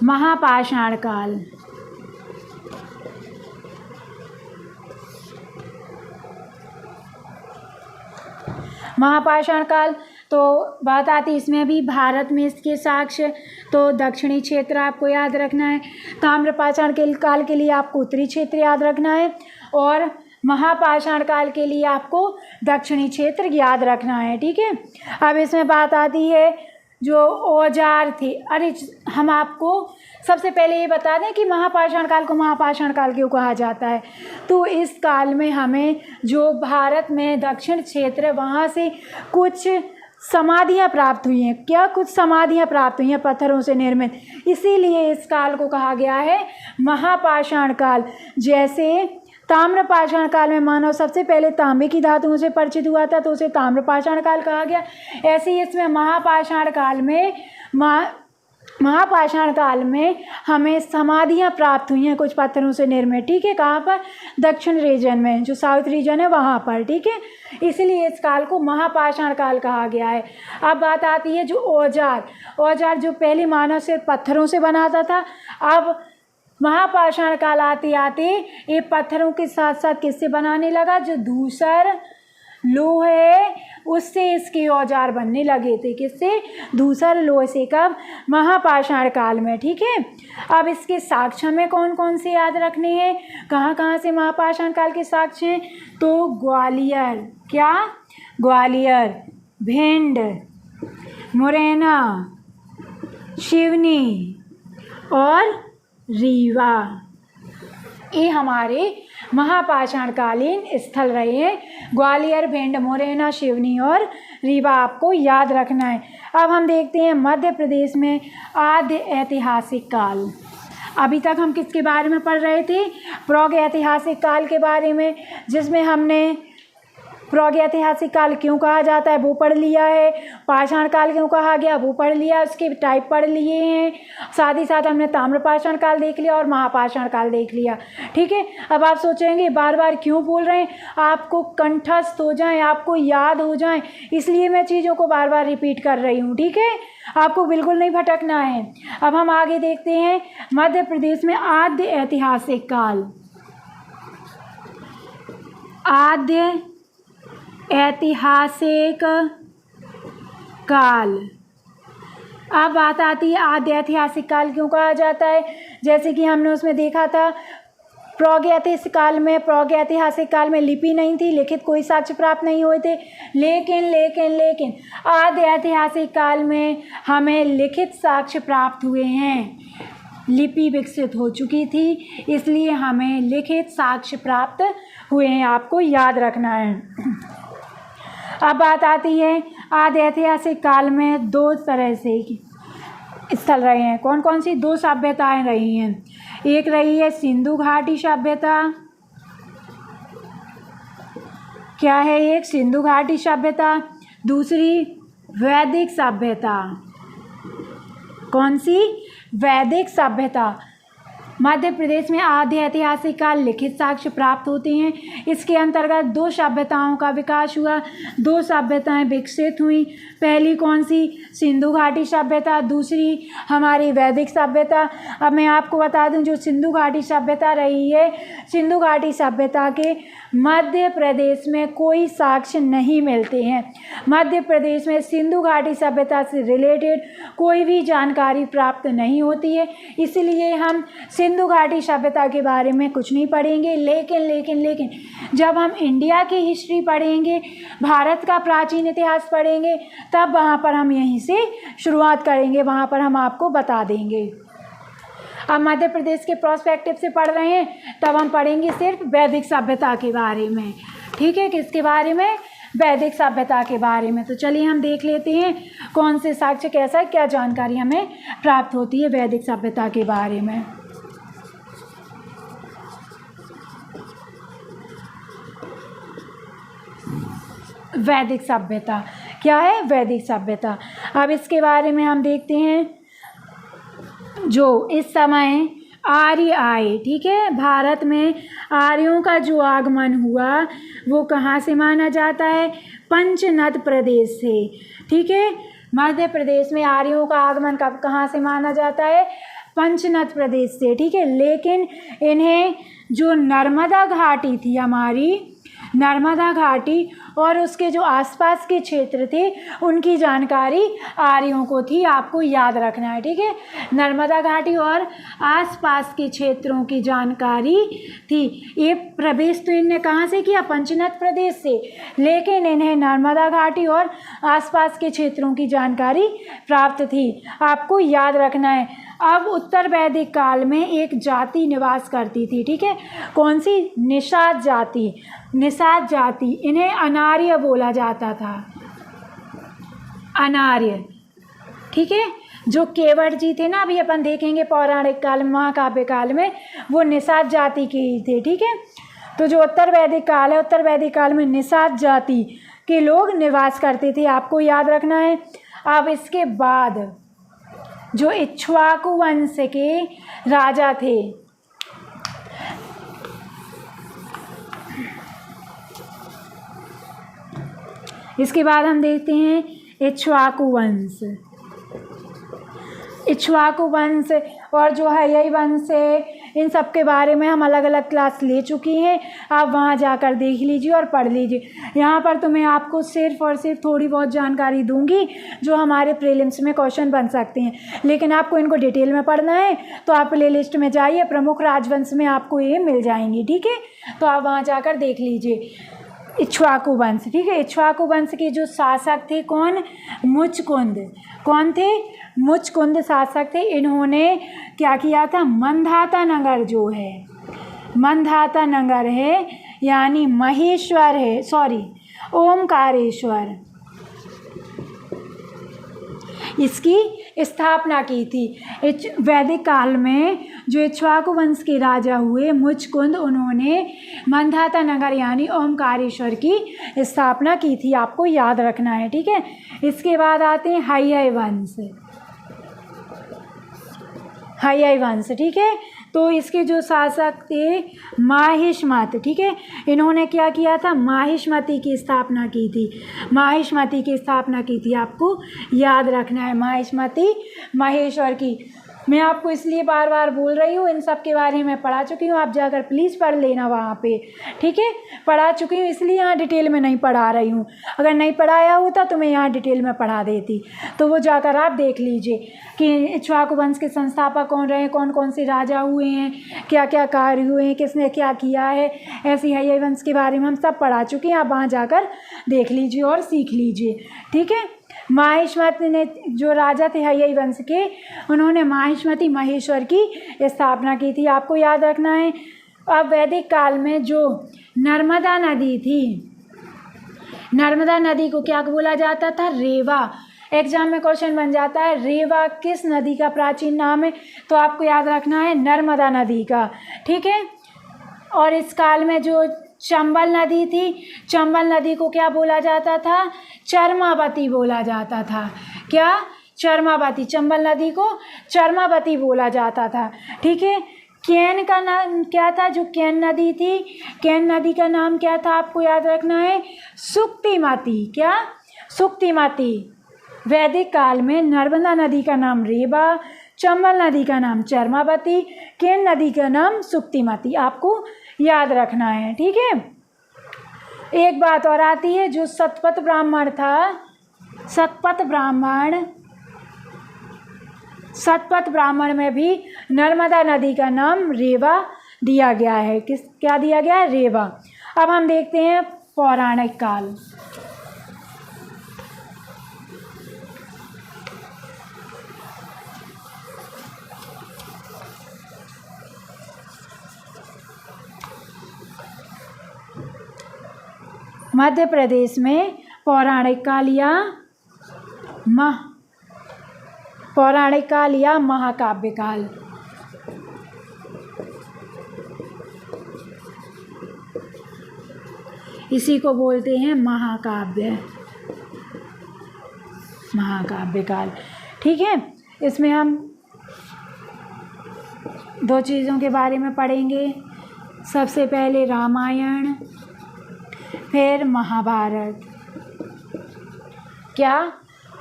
महापाषाण काल महापाषाण काल तो बात आती, इसमें भी भारत में इसके साक्ष्य तो दक्षिणी क्षेत्र आपको याद रखना है। ताम्रपाषाण के काल के लिए आपको उत्तरी क्षेत्र याद रखना है और महापाषाण काल के लिए आपको दक्षिणी क्षेत्र याद रखना है, ठीक है। अब इसमें बात आती है जो औजार थे। अरे हम आपको सबसे पहले ये बता दें कि महापाषाण काल को महापाषाण काल क्यों कहा जाता है। तो इस काल में हमें जो भारत में दक्षिण क्षेत्र वहाँ से कुछ समाधियाँ प्राप्त हुई हैं। क्या? कुछ समाधियाँ प्राप्त हुई हैं पत्थरों से निर्मित, इसीलिए इस काल को कहा गया है महापाषाण काल। जैसे ताम्रपाषाण काल में मानव सबसे पहले तांबे की धातुओं से परिचित हुआ था तो उसे ताम्रपाषाण काल कहा गया। ऐसे ही इसमें महापाषाण काल में हमें समाधियाँ प्राप्त हुई हैं कुछ पत्थरों से निर्मित, ठीक है। कहाँ पर? दक्षिण रीजन में, जो साउथ रीजन है वहाँ पर, ठीक है। इसलिए इस काल को महापाषाण काल कहा गया है। अब बात आती है जो औजार जो पहले मानव से पत्थरों से बनाता था, अब महापाषाण काल आते आते ये पत्थरों के साथ साथ किससे बनाने लगा? जो धूसर लोह है उससे इसके औजार बनने लगे थे। किससे? धूसर लोह से। कब? महापाषाण काल में, ठीक है। अब इसके साक्ष्य में कौन कौन से याद रखने हैं, कहाँ कहाँ से महापाषाण काल के साक्ष्य हैं? तो ग्वालियर, क्या? ग्वालियर, भिंड, मुरैना, सिवनी और रीवा, ये हमारे महापाषाण कालीन स्थल रहे हैं। ग्वालियर, भिंड, मुरैना, सिवनी और रीवा आपको याद रखना है। अब हम देखते हैं मध्य प्रदेश में आद्य ऐतिहासिक काल। अभी तक हम किसके बारे में पढ़ रहे थे? प्रागैतिहासिक काल के बारे में, जिसमें हमने प्रागैतिहासिक काल क्यों कहा जाता है वो पढ़ लिया है, पाषाण काल क्यों कहा गया वो पढ़ लिया, उसके टाइप पढ़ लिए हैं, साथ ही साथ हमने ताम्रपाषाण काल देख लिया और महापाषाण काल देख लिया, ठीक है। अब आप सोचेंगे बार बार क्यों बोल रहे हैं, आपको कंठस्थ हो जाए, आपको याद हो जाए, इसलिए मैं चीज़ों को बार बार रिपीट कर रही हूँ, ठीक है। आपको बिल्कुल नहीं भटकना है। अब हम आगे देखते हैं मध्य प्रदेश में आद्य ऐतिहासिक काल। आद्य ऐतिहासिक काल। अब बात आती है आद्य ऐतिहासिक काल क्यों कहा जाता है। जैसे कि हमने उसमें देखा था प्रागैतिहासिक काल में लिपि नहीं थी, लिखित कोई साक्ष्य प्राप्त नहीं हुए थे, लेकिन आद्य ऐतिहासिक काल में हमें लिखित साक्ष्य प्राप्त हुए हैं। लिपि विकसित हो चुकी थी, इसलिए हमें लिखित साक्ष्य प्राप्त हुए हैं, आपको याद रखना है। अब बात आती है आद्य ऐतिहासिक काल में दो तरह से स्थल रहे हैं। कौन कौन सी? दो सभ्यताएं रही हैं। एक रही है सिंधु घाटी सभ्यता। क्या है? एक सिंधु घाटी सभ्यता, दूसरी वैदिक सभ्यता। कौन सी? वैदिक सभ्यता। मध्य प्रदेश में आद्य ऐतिहासिक काल लिखित साक्ष्य प्राप्त होते हैं। इसके अंतर्गत 2 सभ्यताओं का विकास हुआ, 2 सभ्यताएं विकसित हुई। पहली कौन सी? सिंधु घाटी सभ्यता, दूसरी हमारी वैदिक सभ्यता। अब मैं आपको बता दूं, जो सिंधु घाटी सभ्यता रही है, सिंधु घाटी सभ्यता के मध्य प्रदेश में कोई साक्ष्य नहीं मिलते हैं। मध्य प्रदेश में सिंधु घाटी सभ्यता से रिलेटेड कोई भी जानकारी प्राप्त नहीं होती है, इसलिए हम सिंधु घाटी सभ्यता के बारे में कुछ नहीं पढ़ेंगे। लेकिन जब हम इंडिया की हिस्ट्री पढ़ेंगे, भारत का प्राचीन इतिहास पढ़ेंगे, तब वहाँ पर हम यहीं से शुरुआत करेंगे, वहाँ पर हम आपको बता देंगे। अब मध्य प्रदेश के प्रोस्पेक्टिव से पढ़ रहे हैं, तब हम पढ़ेंगे सिर्फ वैदिक सभ्यता के बारे में। ठीक है, किसके बारे में? वैदिक सभ्यता के बारे में। तो चलिए हम देख लेते हैं कौन से साक्ष्य, कैसा क्या जानकारी हमें प्राप्त होती है वैदिक सभ्यता के बारे में। वैदिक सभ्यता क्या है? वैदिक सभ्यता। अब इसके बारे में हम देखते हैं। जो इस समय आर्य आए, ठीक है, भारत में आर्यों का जो आगमन हुआ वो कहाँ से माना जाता है? पंचनद प्रदेश से। ठीक है, मध्य प्रदेश में आर्यों का आगमन कहाँ से माना जाता है? पंचनद प्रदेश से। ठीक है, लेकिन इन्हें जो नर्मदा घाटी थी, हमारी नर्मदा घाटी और उसके जो आसपास के क्षेत्र थे, उनकी जानकारी आर्यों को थी, आपको याद रखना है। ठीक है, नर्मदा घाटी और आसपास के क्षेत्रों की जानकारी थी। ये प्रवेश तो इन्हें कहाँ से किया? पंचनद प्रदेश से, लेकिन इन्हें नर्मदा घाटी और आसपास के क्षेत्रों की जानकारी प्राप्त थी, आपको याद रखना है। अब उत्तर वैदिक काल में एक जाति निवास करती थी। ठीक है, कौन सी? निषाद जाति। निषाद जाति, इन्हें अनार्य बोला जाता था, अनार्य। ठीक है, जो केवट जी थे ना, अभी अपन देखेंगे पौराणिक काल में, महाकाव्य काल में, वो निषाद जाति के ही थे। ठीक है, तो जो उत्तर वैदिक काल है, उत्तर वैदिक काल में निषाद जाति के लोग निवास करते थे, आपको याद रखना है। अब इसके बाद जो इक्ष्वाकु वंश के राजा थे, इसके बाद हम देखते हैं इक्ष्वाकु वंश। इक्ष्वाकु वंश और जो है यही वंश है, इन सब के बारे में हम अलग अलग क्लास ले चुकी हैं, आप वहाँ जाकर देख लीजिए और पढ़ लीजिए। यहाँ पर तो मैं आपको सिर्फ और सिर्फ थोड़ी बहुत जानकारी दूंगी जो हमारे प्रीलिम्स में क्वेश्चन बन सकते हैं, लेकिन आपको इनको डिटेल में पढ़ना है तो आप प्ले लिस्ट में जाइए, प्रमुख राजवंश में आपको ये मिल जाएंगी। ठीक है, तो आप वहाँ जाकर देख लीजिए। इक्ष्वाकु वंश, ठीक है, इक्ष्वाकु वंश के जो शासक थे कौन? मुचकुंद। कौन थे? मुचकुंद शासक थे। इन्होंने क्या किया था? मंधाता नगर जो है, मंधाता नगर है यानी महेश्वर है, सॉरी ओमकारेश्वर, इसकी स्थापना की थी। वैदिक काल में जो इक्ष्वाकु वंश के राजा हुए मुचकुंद, उन्होंने मंधाता नगर यानी ओमकारेश्वर की स्थापना की थी, आपको याद रखना है। ठीक है, इसके बाद आते हैं हैय वंश। हैय वंश, ठीक है, तो इसके जो शासक थे माहिष्मत। ठीक है, इन्होंने क्या किया था? माहिष्मती की स्थापना की थी, माहिष्मती की स्थापना की थी, आपको याद रखना है। माहिष्मती महेश्वर की, मैं आपको इसलिए बार बार बोल रही हूँ, इन सब के बारे में पढ़ा चुकी हूँ, आप जाकर प्लीज़ पढ़ लेना वहाँ पे। ठीक है, पढ़ा चुकी हूँ, इसलिए यहाँ डिटेल में नहीं पढ़ा रही हूँ। अगर नहीं पढ़ाया होता तो मैं यहाँ डिटेल में पढ़ा देती, तो वो जाकर आप देख लीजिए कि इक्ष्वाकु वंश के संस्थापक कौन रहे, कौन कौन से राजा हुए हैं, क्या क्या कार्य हुए हैं, किसने क्या किया है। ऐसी हैय वंश के बारे में हम सब पढ़ा चुके हैं, आप वहाँ जाकर देख लीजिए और सीख लीजिए। ठीक है, माहिष्मत ने, जो राजा थे हैय वंश के, उन्होंने माहिष्मती महेश्वर की स्थापना की थी, आपको याद रखना है। अब वैदिक काल में जो नर्मदा नदी थी, नर्मदा नदी को क्या बोला जाता था? रेवा। एग्जाम में क्वेश्चन बन जाता है, रेवा किस नदी का प्राचीन नाम है? तो आपको याद रखना है नर्मदा नदी का। ठीक है, और इस काल में जो चंबल नदी थी, चंबल नदी को क्या बोला जाता था? चर्मावती बोला जाता था। क्या? चर्मावती। चंबल नदी को चर्मावती बोला जाता था। ठीक है, केन का नाम क्या था? जो केन नदी थी, केन नदी का नाम क्या था आपको याद रखना है? सुक्तिमती। क्या? सुक्तिमती। वैदिक काल में नर्मदा नदी का नाम रेवा, चंबल नदी का नाम चर्मावती, केन नदी का नाम सुक्तिमती, आपको याद रखना है। ठीक है। एक बात और आती है, जो शतपथ ब्राह्मण था, शतपथ ब्राह्मण में भी नर्मदा नदी का नाम रेवा दिया गया है। क्या दिया गया है? रेवा। अब हम देखते हैं पौराणिक काल। मध्य प्रदेश में पौराणिक काल या महाकाव्य काल। इसी को बोलते हैं महाकाव्य काल। ठीक है। इसमें हम दो चीज़ों के बारे में पढ़ेंगे। सबसे पहले रामायण, फिर महाभारत। क्या?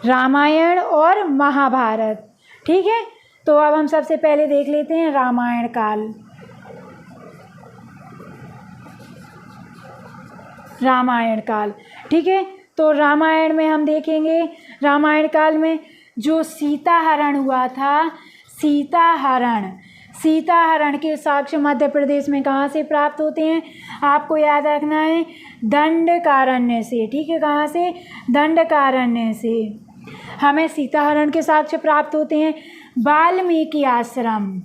रामायण और महाभारत। ठीक है। तो अब हम सबसे पहले देख लेते हैं रामायण काल। ठीक है। तो रामायण में हम देखेंगे, रामायण काल में जो सीता हरण हुआ था, सीता हरण के साक्ष्य मध्य प्रदेश में कहाँ से प्राप्त होते हैं? आपको याद रखना है, दंडकारण्य से। ठीक है। कहाँ से? दंडकारण्य से हमें सीता हरण के साक्ष्य प्राप्त होते हैं। वाल्मीकि आश्रम,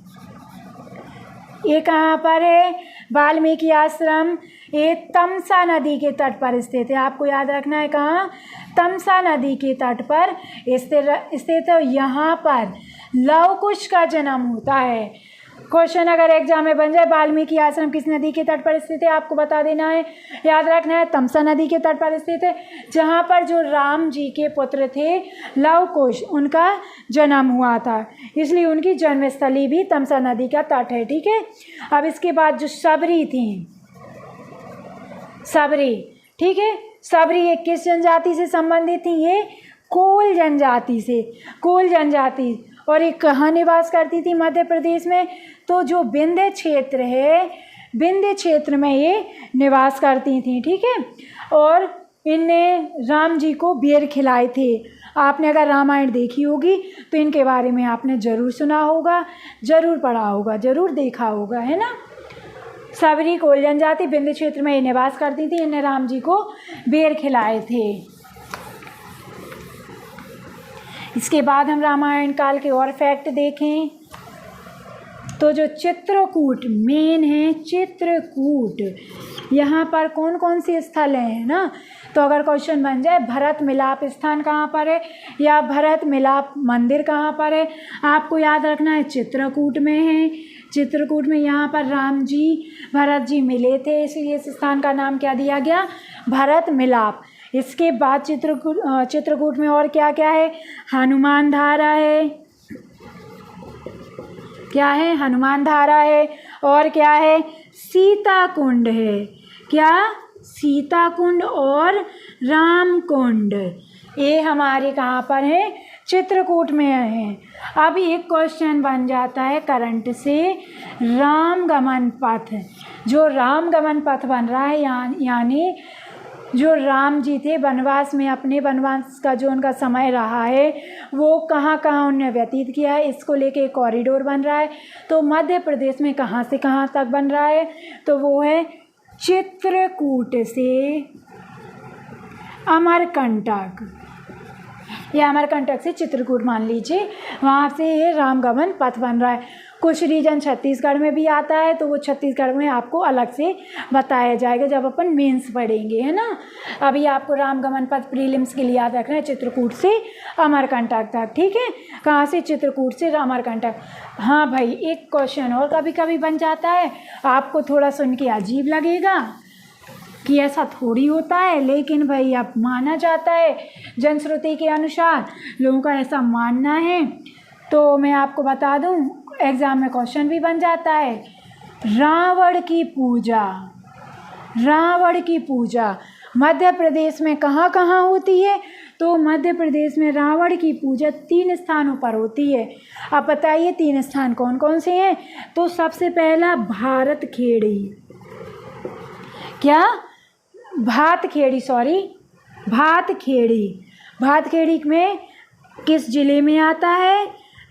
ये कहाँ पर है? वाल्मीकि आश्रम ये तमसा नदी के तट पर स्थित है। आपको याद रखना है, कहाँ? तमसा नदी के तट पर स्थित है। यहाँ पर लव कुश का जन्म होता है। क्वेश्चन अगर एग्जाम में बन जाए, वाल्मीकि आश्रम किस नदी के तट पर स्थित है, आपको बता देना है। याद रखना है, तमसा नदी के तट पर स्थित है, जहाँ पर जो राम जी के पुत्र थे लव कुश, उनका जन्म हुआ था, इसलिए उनकी जन्मस्थली भी तमसा नदी का तट है। ठीक है। अब इसके बाद जो सबरी थी, ठीक है, सबरी ये किस जनजाति से संबंधित थी? ये कोल जनजाति। और ये कहाँ निवास करती थी? मध्य प्रदेश में। तो जो विंध्य क्षेत्र है, विंध्य क्षेत्र में ये निवास करती थी। ठीक है। और इनने राम जी को बेर खिलाए थे। आपने अगर रामायण देखी होगी तो इनके बारे में आपने ज़रूर सुना होगा, ज़रूर पढ़ा होगा, ज़रूर देखा होगा, है ना। सबरी कोल जनजाति विंध्य क्षेत्र में ये निवास करती थी। इन्हें राम जी को बेर खिलाए थे। इसके बाद हम रामायण काल के और फैक्ट देखें तो जो चित्रकूट मेन है, चित्रकूट, यहाँ पर कौन कौन से स्थल हैं ना। तो अगर क्वेश्चन बन जाए भरत मिलाप स्थान कहाँ पर है या भरत मिलाप मंदिर कहाँ पर है, आपको याद रखना है चित्रकूट में है। चित्रकूट में यहाँ पर राम जी भरत जी मिले थे, इसलिए इस स्थान का नाम क्या दिया गया? भरत मिलाप। इसके बाद चित्रकूट में और क्या क्या है? हनुमान धारा है। क्या है? हनुमान धारा है। और क्या है? सीता कुंड है। क्या? सीता कुंड और राम कुंड, ये हमारे कहाँ पर है? चित्रकूट में है। अब एक क्वेश्चन बन जाता है करंट से, रामगमन पथ, जो रामगमन पथ बन रहा है, यानी जो राम जी थे वनवास में, अपने वनवास का जो उनका समय रहा है वो कहाँ कहाँ उन्होंने व्यतीत किया है, इसको लेके एक कॉरिडोर बन रहा है। तो मध्य प्रदेश में कहाँ से कहाँ तक बन रहा है? तो वो है चित्रकूट से अमरकंटक, या अमरकंटक से चित्रकूट मान लीजिए, वहाँ से ये रामगमन पथ बन रहा है। कुछ रीजन छत्तीसगढ़ में भी आता है, तो वो छत्तीसगढ़ में आपको अलग से बताया जाएगा जब अपन मेंस पढ़ेंगे, है ना। अभी आपको रामगमन पथ प्रीलिम्स के लिए याद रखना है, चित्रकूट से अमरकंटक तक। ठीक है। कहाँ से? चित्रकूट से अमरकंटक। हाँ भाई, एक क्वेश्चन और कभी कभी बन जाता है, आपको थोड़ा सुन के अजीब लगेगा कि ऐसा थोड़ी होता है, लेकिन भाई अब माना जाता है, जनश्रुति के अनुसार लोगों का ऐसा मानना है तो मैं आपको बता दूं, एग्ज़ाम में क्वेश्चन भी बन जाता है। रावण की पूजा, रावण की पूजा मध्य प्रदेश में कहाँ कहाँ होती है? तो मध्य प्रदेश में रावण की पूजा 3 स्थानों पर होती है। आप बताइए 3 स्थान कौन कौन से हैं? तो सबसे पहला भारतखेड़ी, क्या? भातखेड़ी, सॉरी, भातखेड़ी। भातखेड़ी में किस जिले में आता है?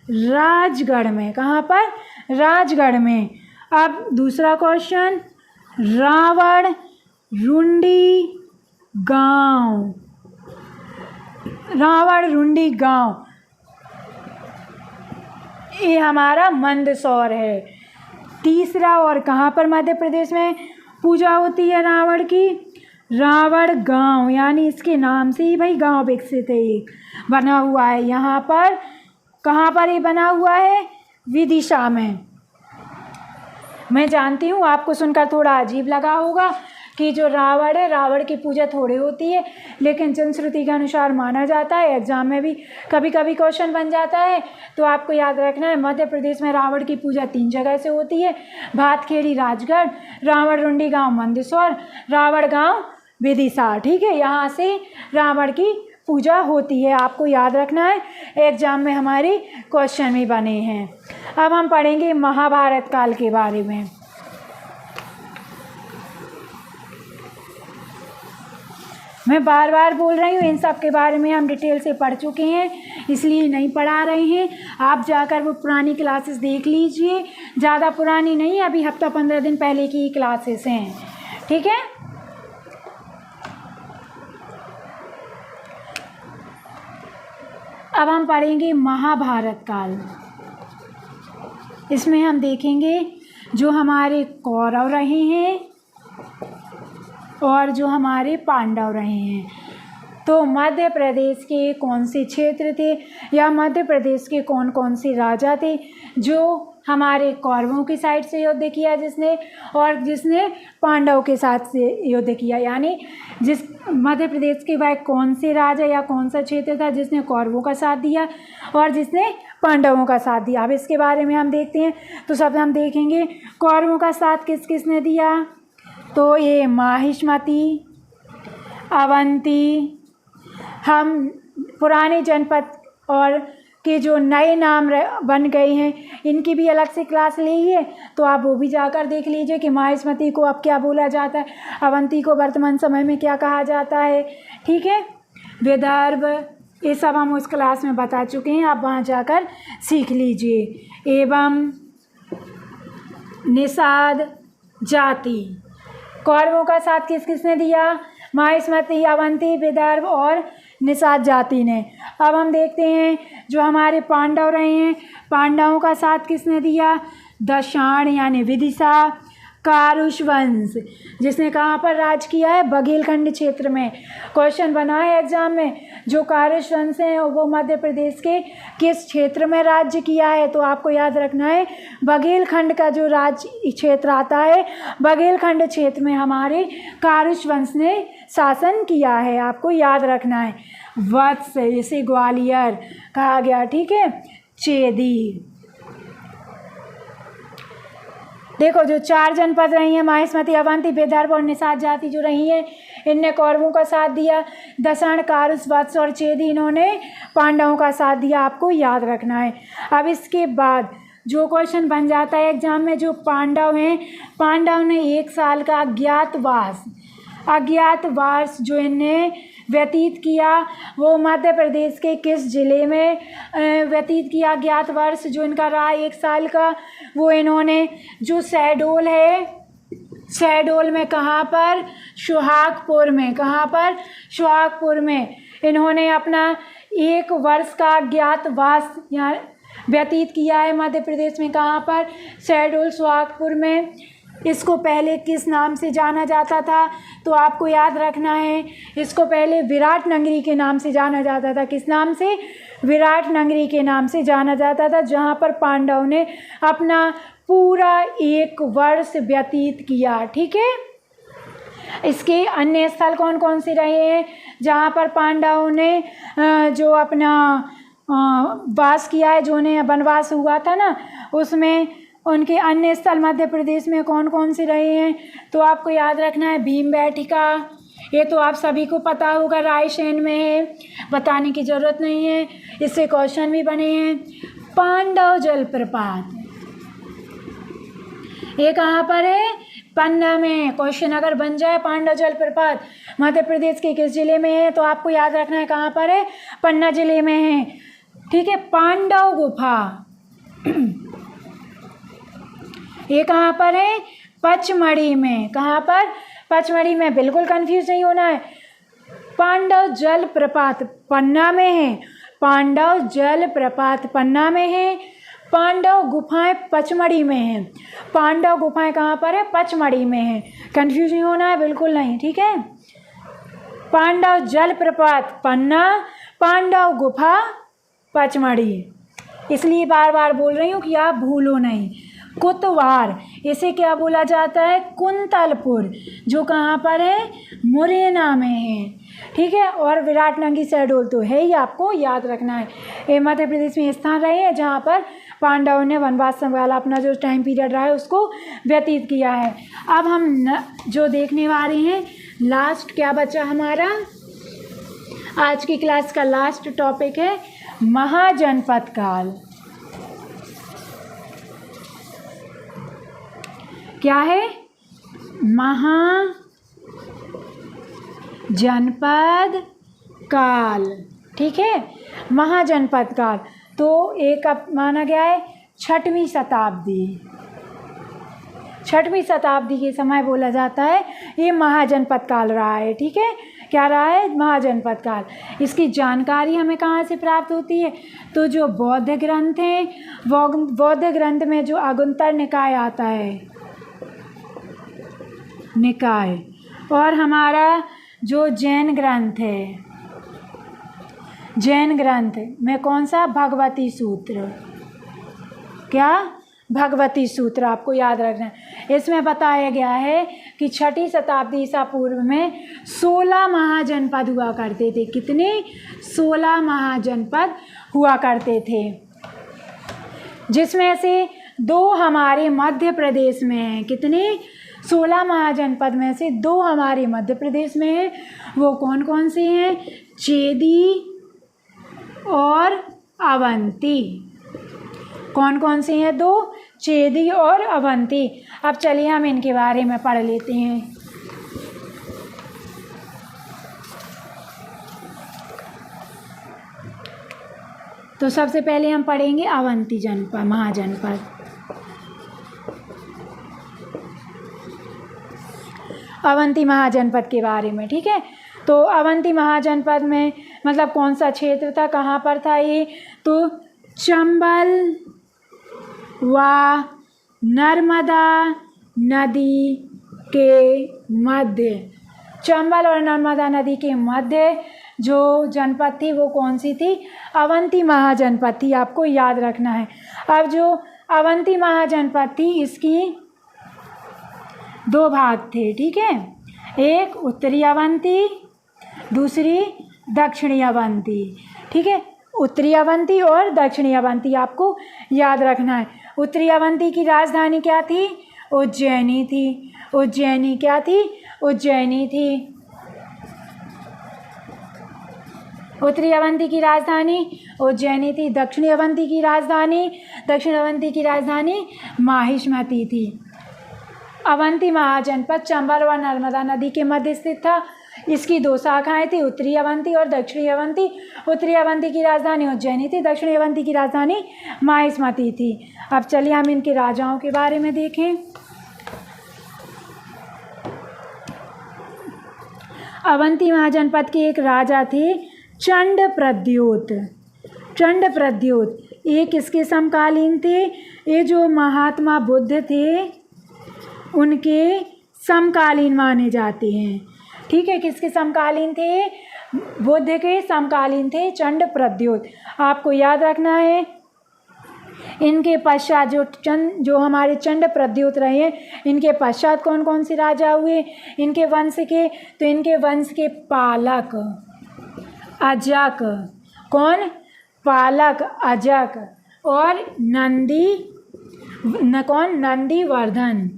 राजगढ़ में। कहाँ पर? राजगढ़ में। अब दूसरा क्वेश्चन, रावण रुंडी गांव, रावण रुंडी गांव, ये हमारा मंदसौर है। तीसरा, और कहाँ पर मध्य प्रदेश में पूजा होती है रावण की? रावण गांव, यानी इसके नाम से ही भाई गांव विकसित है, एक बना हुआ है यहाँ पर। कहाँ पर ये बना हुआ है? विदिशा में। मैं जानती हूँ आपको सुनकर थोड़ा अजीब लगा होगा कि जो रावण है, रावण की पूजा थोड़ी होती है, लेकिन जनश्रुति के अनुसार माना जाता है। एग्जाम में भी कभी कभी क्वेश्चन बन जाता है। तो आपको याद रखना है, मध्य प्रदेश में रावण की पूजा 3 जगह से होती है। भातखेड़ी राजगढ़, रावण रुंडी गांव मंदसौर, रावण गांव विदिशा। ठीक है, यहाँ से रावण की पूजा होती है, आपको याद रखना है। एग्जाम में हमारे क्वेश्चन भी बने हैं। अब हम पढ़ेंगे महाभारत काल के बारे में। मैं बार बार बोल रही हूँ, इन सब के बारे में हम डिटेल से पढ़ चुके हैं, इसलिए नहीं पढ़ा रहे हैं। आप जाकर वो पुरानी क्लासेस देख लीजिए, ज़्यादा पुरानी नहीं, अभी हफ्ता 15 दिन पहले की क्लासेस हैं। ठीक है, अब हम पढ़ेंगे महाभारत काल। इसमें हम देखेंगे जो हमारे कौरव रहे हैं और जो हमारे पांडव रहे हैं। तो मध्य प्रदेश के कौन से क्षेत्र थे या मध्य प्रदेश के कौन कौन से राजा थे जो हमारे कौरवों की साइड से युद्ध किया जिसने, और जिसने पांडव के साथ से युद्ध किया, यानी जिस मध्य प्रदेश के वह कौन से राजा या कौन सा क्षेत्र था जिसने कौरवों का साथ दिया और जिसने पांडवों का साथ दिया। अब इसके बारे में हम देखते हैं। तो सब हम देखेंगे कौरवों का साथ किस किसने दिया। तो ये माहिष्मती, अवंती, हम पुराने जनपद और के जो नए नाम बन गए हैं इनकी भी अलग से क्लास ली है, तो आप वो भी जाकर देख लीजिए कि माहिष्मती को अब क्या बोला जाता है, अवंती को वर्तमान समय में क्या कहा जाता है। ठीक है, विदर्भ, ये सब हम उस क्लास में बता चुके हैं, आप वहाँ जाकर सीख लीजिए। एवं निषाद जाति, कौरवों का साथ किस किसने दिया? माहिष्मती, अवंती, विदर्भ और निषाद जाति ने। अब हम देखते हैं जो हमारे पांडव रहे हैं, पांडवों का साथ किसने दिया? दशाण यानी विदिशा, कारुष वंश, जिसने कहाँ पर राज किया है? बघेलखंड क्षेत्र में। क्वेश्चन बना है एग्जाम में, जो कारुष वंश है वो मध्य प्रदेश के किस क्षेत्र में राज्य किया है? तो आपको याद रखना है बघेलखंड का जो राज्य क्षेत्र आता है, बघेलखंड क्षेत्र में हमारे कारुष वंश ने शासन किया है, आपको याद रखना है। वत्स, इसे ग्वालियर कहा गया। ठीक है, चेदी, देखो जो 4 जनपद रही हैं, माहिष्मती, अवंती, विदर्भ और निषाद जाति जो रही हैं, इनने कौरवों का साथ दिया। दशाण, कारुष, वत्स और चेदी इन्होंने पांडवों का साथ दिया, आपको याद रखना है। अब इसके बाद जो क्वेश्चन बन जाता है एग्जाम में, जो पांडव हैं, पांडव ने 1 साल का अज्ञातवास जो इनने व्यतीत किया वो मध्य प्रदेश के किस जिले में व्यतीत किया? अज्ञातवास जो इनका रहा 1 साल का, वो इन्होंने जो शहडोल है, शहडोल में कहाँ पर? सुहागपुर में। कहाँ पर? सुहागपुर में इन्होंने अपना 1 वर्ष का अज्ञातवास यहाँ व्यतीत किया है मध्य प्रदेश में। कहाँ पर? शहडोल, सुहागपुर में। इसको पहले किस नाम से जाना जाता था? तो आपको याद रखना है, इसको पहले विराट नगरी के नाम से जाना जाता था। किस नाम से? विराट नगरी के नाम से जाना जाता था, जहाँ पर पांडव ने अपना पूरा 1 वर्ष व्यतीत किया। ठीक है, इसके अन्य स्थल कौन कौन से रहे हैं जहाँ पर पांडवों ने जो अपना वास किया है, जो उन्हें वनवास हुआ था ना, उसमें उनके अन्य स्थल मध्य प्रदेश में कौन कौन से रहे हैं। तो आपको याद रखना है भीमबेटका, ये तो आप सभी को पता होगा, रायसेन में है, बताने की ज़रूरत नहीं है, इससे क्वेश्चन भी बने हैं। पांडव जलप्रपात, ये कहाँ पर है, पन्ना में। क्वेश्चन अगर बन जाए पांडव जलप्रपात मध्य प्रदेश के किस जिले में है, तो आपको याद रखना है कहाँ पर है, पन्ना जिले में है, ठीक है। पांडव गुफा, ये कहाँ पर है, पचमढ़ी में। कहाँ पर, पचमढ़ी में, बिल्कुल कंफ्यूज नहीं होना है। पांडव जलप्रपात पन्ना में है, पांडव जलप्रपात पन्ना में है, पांडव गुफाएं पचमढ़ी में हैं। पांडव गुफाएं कहाँ पर है, पचमढ़ी में है, कंफ्यूज नहीं होना है, बिल्कुल नहीं, ठीक है। पांडव जलप्रपात पन्ना, पांडव गुफा पचमढ़ी, इसलिए बार बार बोल रही हूँ कि आप भूलो नहीं। कुतवार, इसे क्या बोला जाता है, कुंतलपुर, जो कहाँ पर है, मुरैना में है, ठीक है। और विराटनगरी शहडोल तो है ही, आपको याद रखना है। ये मध्य प्रदेश में स्थान रहे हैं जहाँ पर पांडवों ने वनवास वाला अपना जो टाइम पीरियड रहा है उसको व्यतीत किया है। अब हम जो देखने वाले हैं, लास्ट क्या बचा हमारा, आज की क्लास का लास्ट टॉपिक है महाजनपद काल। क्या है, महाजनपद काल, ठीक है। महाजनपद काल तो एक अब माना गया है 6वीं शताब्दी, 6वीं शताब्दी के समय बोला जाता है ये महाजनपद काल रहा है, ठीक है। क्या रहा है, महाजनपद काल। इसकी जानकारी हमें कहाँ से प्राप्त होती है, तो जो बौद्ध ग्रंथ हैं, बौद्ध ग्रंथ में जो अगुंतर निकाय आता है, निकाय, और हमारा जो जैन ग्रंथ है, जैन ग्रंथ में कौन सा, भगवती सूत्र, क्या, भगवती सूत्र आपको याद रखना है। इसमें बताया गया है कि 6वीं शताब्दी ईसा पूर्व में 16 महाजनपद हुआ करते थे। कितने, 16 महाजनपद हुआ करते थे, जिसमें से 2 हमारे मध्य प्रदेश में हैं। कितने, 16 महाजनपद में से 2 हमारे मध्य प्रदेश में हैं। वो कौन कौन से हैं, चेदी और अवंती। कौन कौन से हैं, 2, चेदी और अवंती। अब चलिए हम इनके बारे में पढ़ लेते हैं। तो सबसे पहले हम पढ़ेंगे अवंती जनपद, महाजनपद। अवंती महाजनपद के बारे में, ठीक है। तो अवंती महाजनपद में मतलब कौन सा क्षेत्र था, कहाँ पर था ये, तो चंबल व नर्मदा नदी के मध्य, चंबल और नर्मदा नदी के मध्य जो जनपद थी वो कौन सी थी, अवंती महाजनपद थी, आपको याद रखना है। अब जो अवंती महाजनपद थी इसकी 2 भाग थे, ठीक है। एक उत्तरी अवंती, दूसरी दक्षिणी अवंती, ठीक है। उत्तरी अवंती और दक्षिणी अवंती आपको याद रखना है। उत्तरी अवंती की राजधानी क्या थी, उज्जैनी थी। उज्जैनी क्या थी, उज्जैनी थी। उत्तरी अवंती की राजधानी उज्जैनी थी। दक्षिणी अवंती की राजधानी, दक्षिण अवंती की राजधानी माहिष्मती थी। अवंती महाजनपद चंबल व नर्मदा नदी के मध्य स्थित था। इसकी 2 शाखाएं थी, उत्तरी अवंती और दक्षिणी अवंती। उत्तरी अवंती की राजधानी उज्जैनी थी, दक्षिणी अवंती की राजधानी माहिष्मती थी। अब चलिए हम इनके राजाओं के बारे में देखें। अवंती महाजनपद के एक राजा थे चंडप्रद्योत। चंडप्रद्योत ये किसके समकालीन थे, ये जो महात्मा बुद्ध थे उनके समकालीन माने जाते हैं, ठीक है। किसके समकालीन थे, बुद्ध के समकालीन थे चंडप्रद्योत, आपको याद रखना है। इनके पश्चात जो हमारे चंडप्रद्योत रहे हैं, इनके पश्चात कौन कौन से राजा हुए इनके वंश के, तो इनके वंश के पालक अजक, कौन, पालक, अजक और नंदीवर्धन।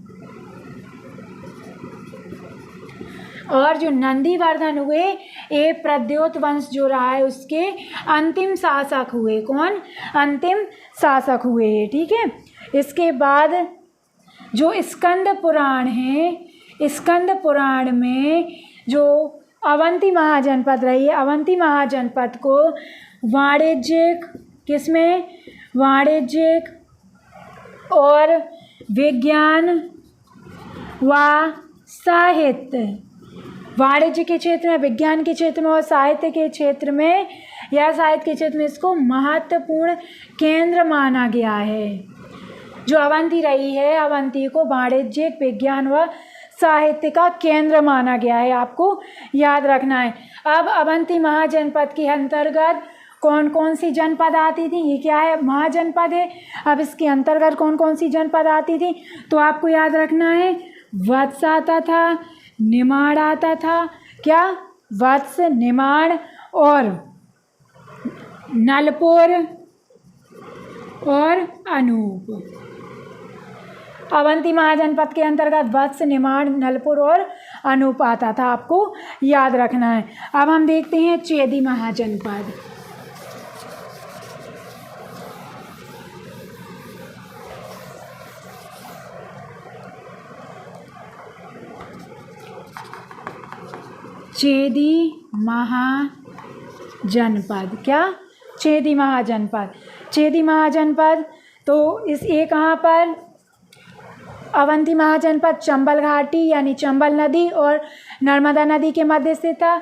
और जो नंदीवर्धन हुए ये प्रद्योत वंश जो रहा है उसके अंतिम शासक हुए। कौन? अंतिम शासक हुए। ठीक है। इसके बाद जो स्कंद पुराण है, स्कंद पुराण में जो अवंती महाजनपद रही है, अवंती महाजनपद को वाणिज्यिक, किसमें? वाणिज्यिक और विज्ञान व साहित्य, वाणिज्य के क्षेत्र में, विज्ञान के क्षेत्र में और साहित्य के क्षेत्र में, या साहित्य के क्षेत्र में इसको महत्वपूर्ण केंद्र माना गया है। जो अवंती रही है, अवंती को वाणिज्यिक, विज्ञान व साहित्य का केंद्र माना गया है, आपको याद रखना है। अब अवंती महाजनपद के अंतर्गत कौन कौन सी जनपद आती थी? ये क्या है? महाजनपद है। अब इसके अंतर्गत कौन कौन सी जनपद आती थी? तो आपको याद रखना है, वत्स आता था, निमाड़ आता था। क्या? वत्स, निमाड़ और नलपुर और अनूप। अवंती महाजनपद के अंतर्गत वत्स, निमाड़, नलपुर और अनूप आता था, आपको याद रखना है। अब हम देखते हैं चेदी महाजनपद। चेदी महाजनपद। क्या? चेदी महाजनपद। चेदी महाजनपद तो इस ये कहाँ पर? अवंती महाजनपद चंबल घाटी यानी चंबल नदी और नर्मदा नदी के मध्य स्थित था।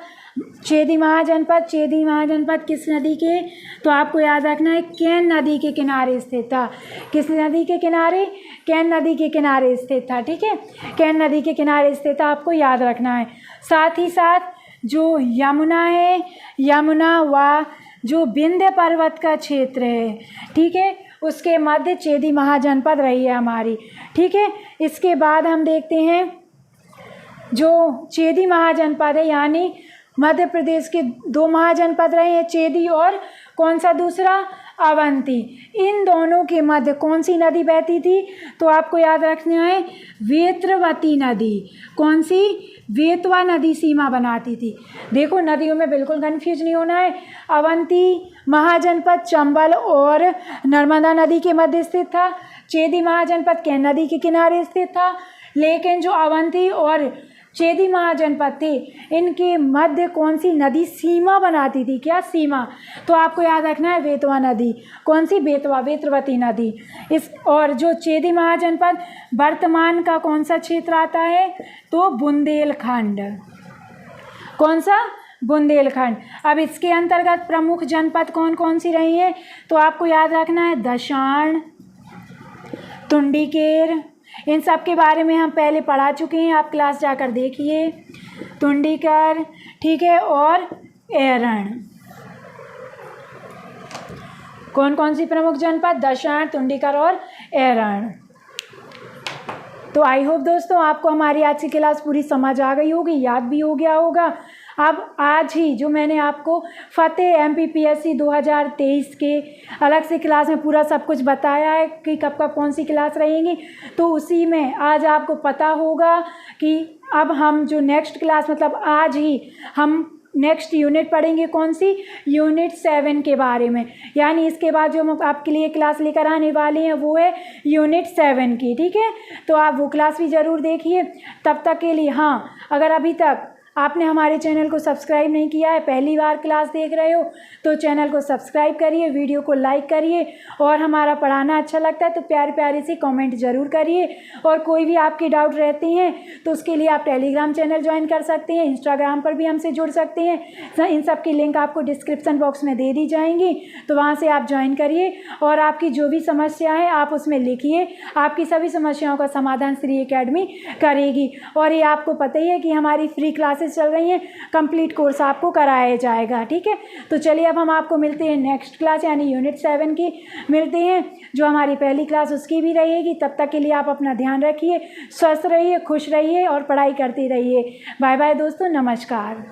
चेदी महाजनपद, चेदी महाजनपद किस नदी के? तो आपको याद रखना है, केन नदी के किनारे स्थित था। किस नदी के किनारे? केन नदी के किनारे स्थित था। ठीक है। केन नदी के किनारे स्थित था, आपको याद रखना है। साथ ही साथ जो यमुना है, यमुना व जो विंध्य पर्वत का क्षेत्र है, ठीक है, उसके मध्य चेदी महाजनपद रही है हमारी। ठीक है। इसके बाद हम देखते हैं जो चेदी महाजनपद है, यानी मध्य प्रदेश के 2 महाजनपद रहे हैं, चेदी और कौन सा दूसरा? अवंती। इन दोनों के मध्य कौन सी नदी बहती थी? तो आपको याद रखना है, वेत्रवती नदी। कौन सी? वेतवा नदी सीमा बनाती थी। देखो, नदियों में बिल्कुल कंफ्यूज नहीं होना है। अवंती महाजनपद चंबल और नर्मदा नदी के मध्य स्थित था। चेदी महाजनपद केन नदी के किनारे स्थित था। लेकिन जो अवंती और चेदी महाजनपद थे, इनके मध्य कौन सी नदी सीमा बनाती थी? क्या? सीमा। तो आपको याद रखना है, वेतवा नदी। कौन सी? वेतवा, वेत्रवती नदी। इस और जो चेदी महाजनपद वर्तमान का कौन सा क्षेत्र आता है? तो बुंदेलखंड। कौन सा? बुंदेलखंड। अब इसके अंतर्गत प्रमुख जनपद कौन कौन सी रही है? तो आपको याद रखना है, दशाण, तुंडीकेर। इन सब के बारे में हम पहले पढ़ा चुके हैं, आप क्लास जाकर देखिए। तुंडीकर, ठीक है, और एरण। कौन कौन सी प्रमुख जनपद? दशाण, तुंडीकर और एरण। तो आई होप दोस्तों आपको हमारी आज की क्लास पूरी समझ आ गई होगी, याद भी हो गया होगा। अब आज ही जो मैंने आपको फतेह MPPSC 2023 के अलग से क्लास में पूरा सब कुछ बताया है कि कब कब कौन सी क्लास रहेंगी, तो उसी में आज आपको पता होगा कि अब हम जो नेक्स्ट क्लास, मतलब आज ही हम नेक्स्ट यूनिट पढ़ेंगे। कौन सी? यूनिट 7 के बारे में। यानी इसके बाद जो हम आपके लिए क्लास लेकर आने वाले हैं वो है यूनिट 7 की। ठीक है। तो आप वो क्लास भी ज़रूर देखिए। तब तक के लिए हाँ, अगर अभी तक आपने हमारे चैनल को सब्सक्राइब नहीं किया है, पहली बार क्लास देख रहे हो, तो चैनल को सब्सक्राइब करिए, वीडियो को लाइक करिए और हमारा पढ़ाना अच्छा लगता है तो प्यारे प्यारे से कमेंट ज़रूर करिए। और कोई भी आपके डाउट रहते हैं तो उसके लिए आप टेलीग्राम चैनल ज्वाइन कर सकते हैं, इंस्टाग्राम पर भी हमसे जुड़ सकते हैं। इन सब की लिंक आपको डिस्क्रिप्सन बॉक्स में दे दी जाएंगी, तो वहाँ से आप ज्वाइन करिए और आपकी जो भी समस्या है आप उसमें लिखिए। आपकी सभी समस्याओं का समाधान श्री एकेडमी करेगी। और ये आपको पता ही है कि हमारी फ्री क्लासेस चल रही हैं, कंप्लीट कोर्स आपको कराया जाएगा। ठीक है। तो चलिए अब हम आपको मिलते हैं नेक्स्ट क्लास यानी यूनिट 7 की मिलते हैं, जो हमारी पहली क्लास उसकी भी रहेगी। तब तक के लिए आप अपना ध्यान रखिए, स्वस्थ रहिए, खुश रहिए और पढ़ाई करते रहिए। बाय बाय दोस्तों, नमस्कार।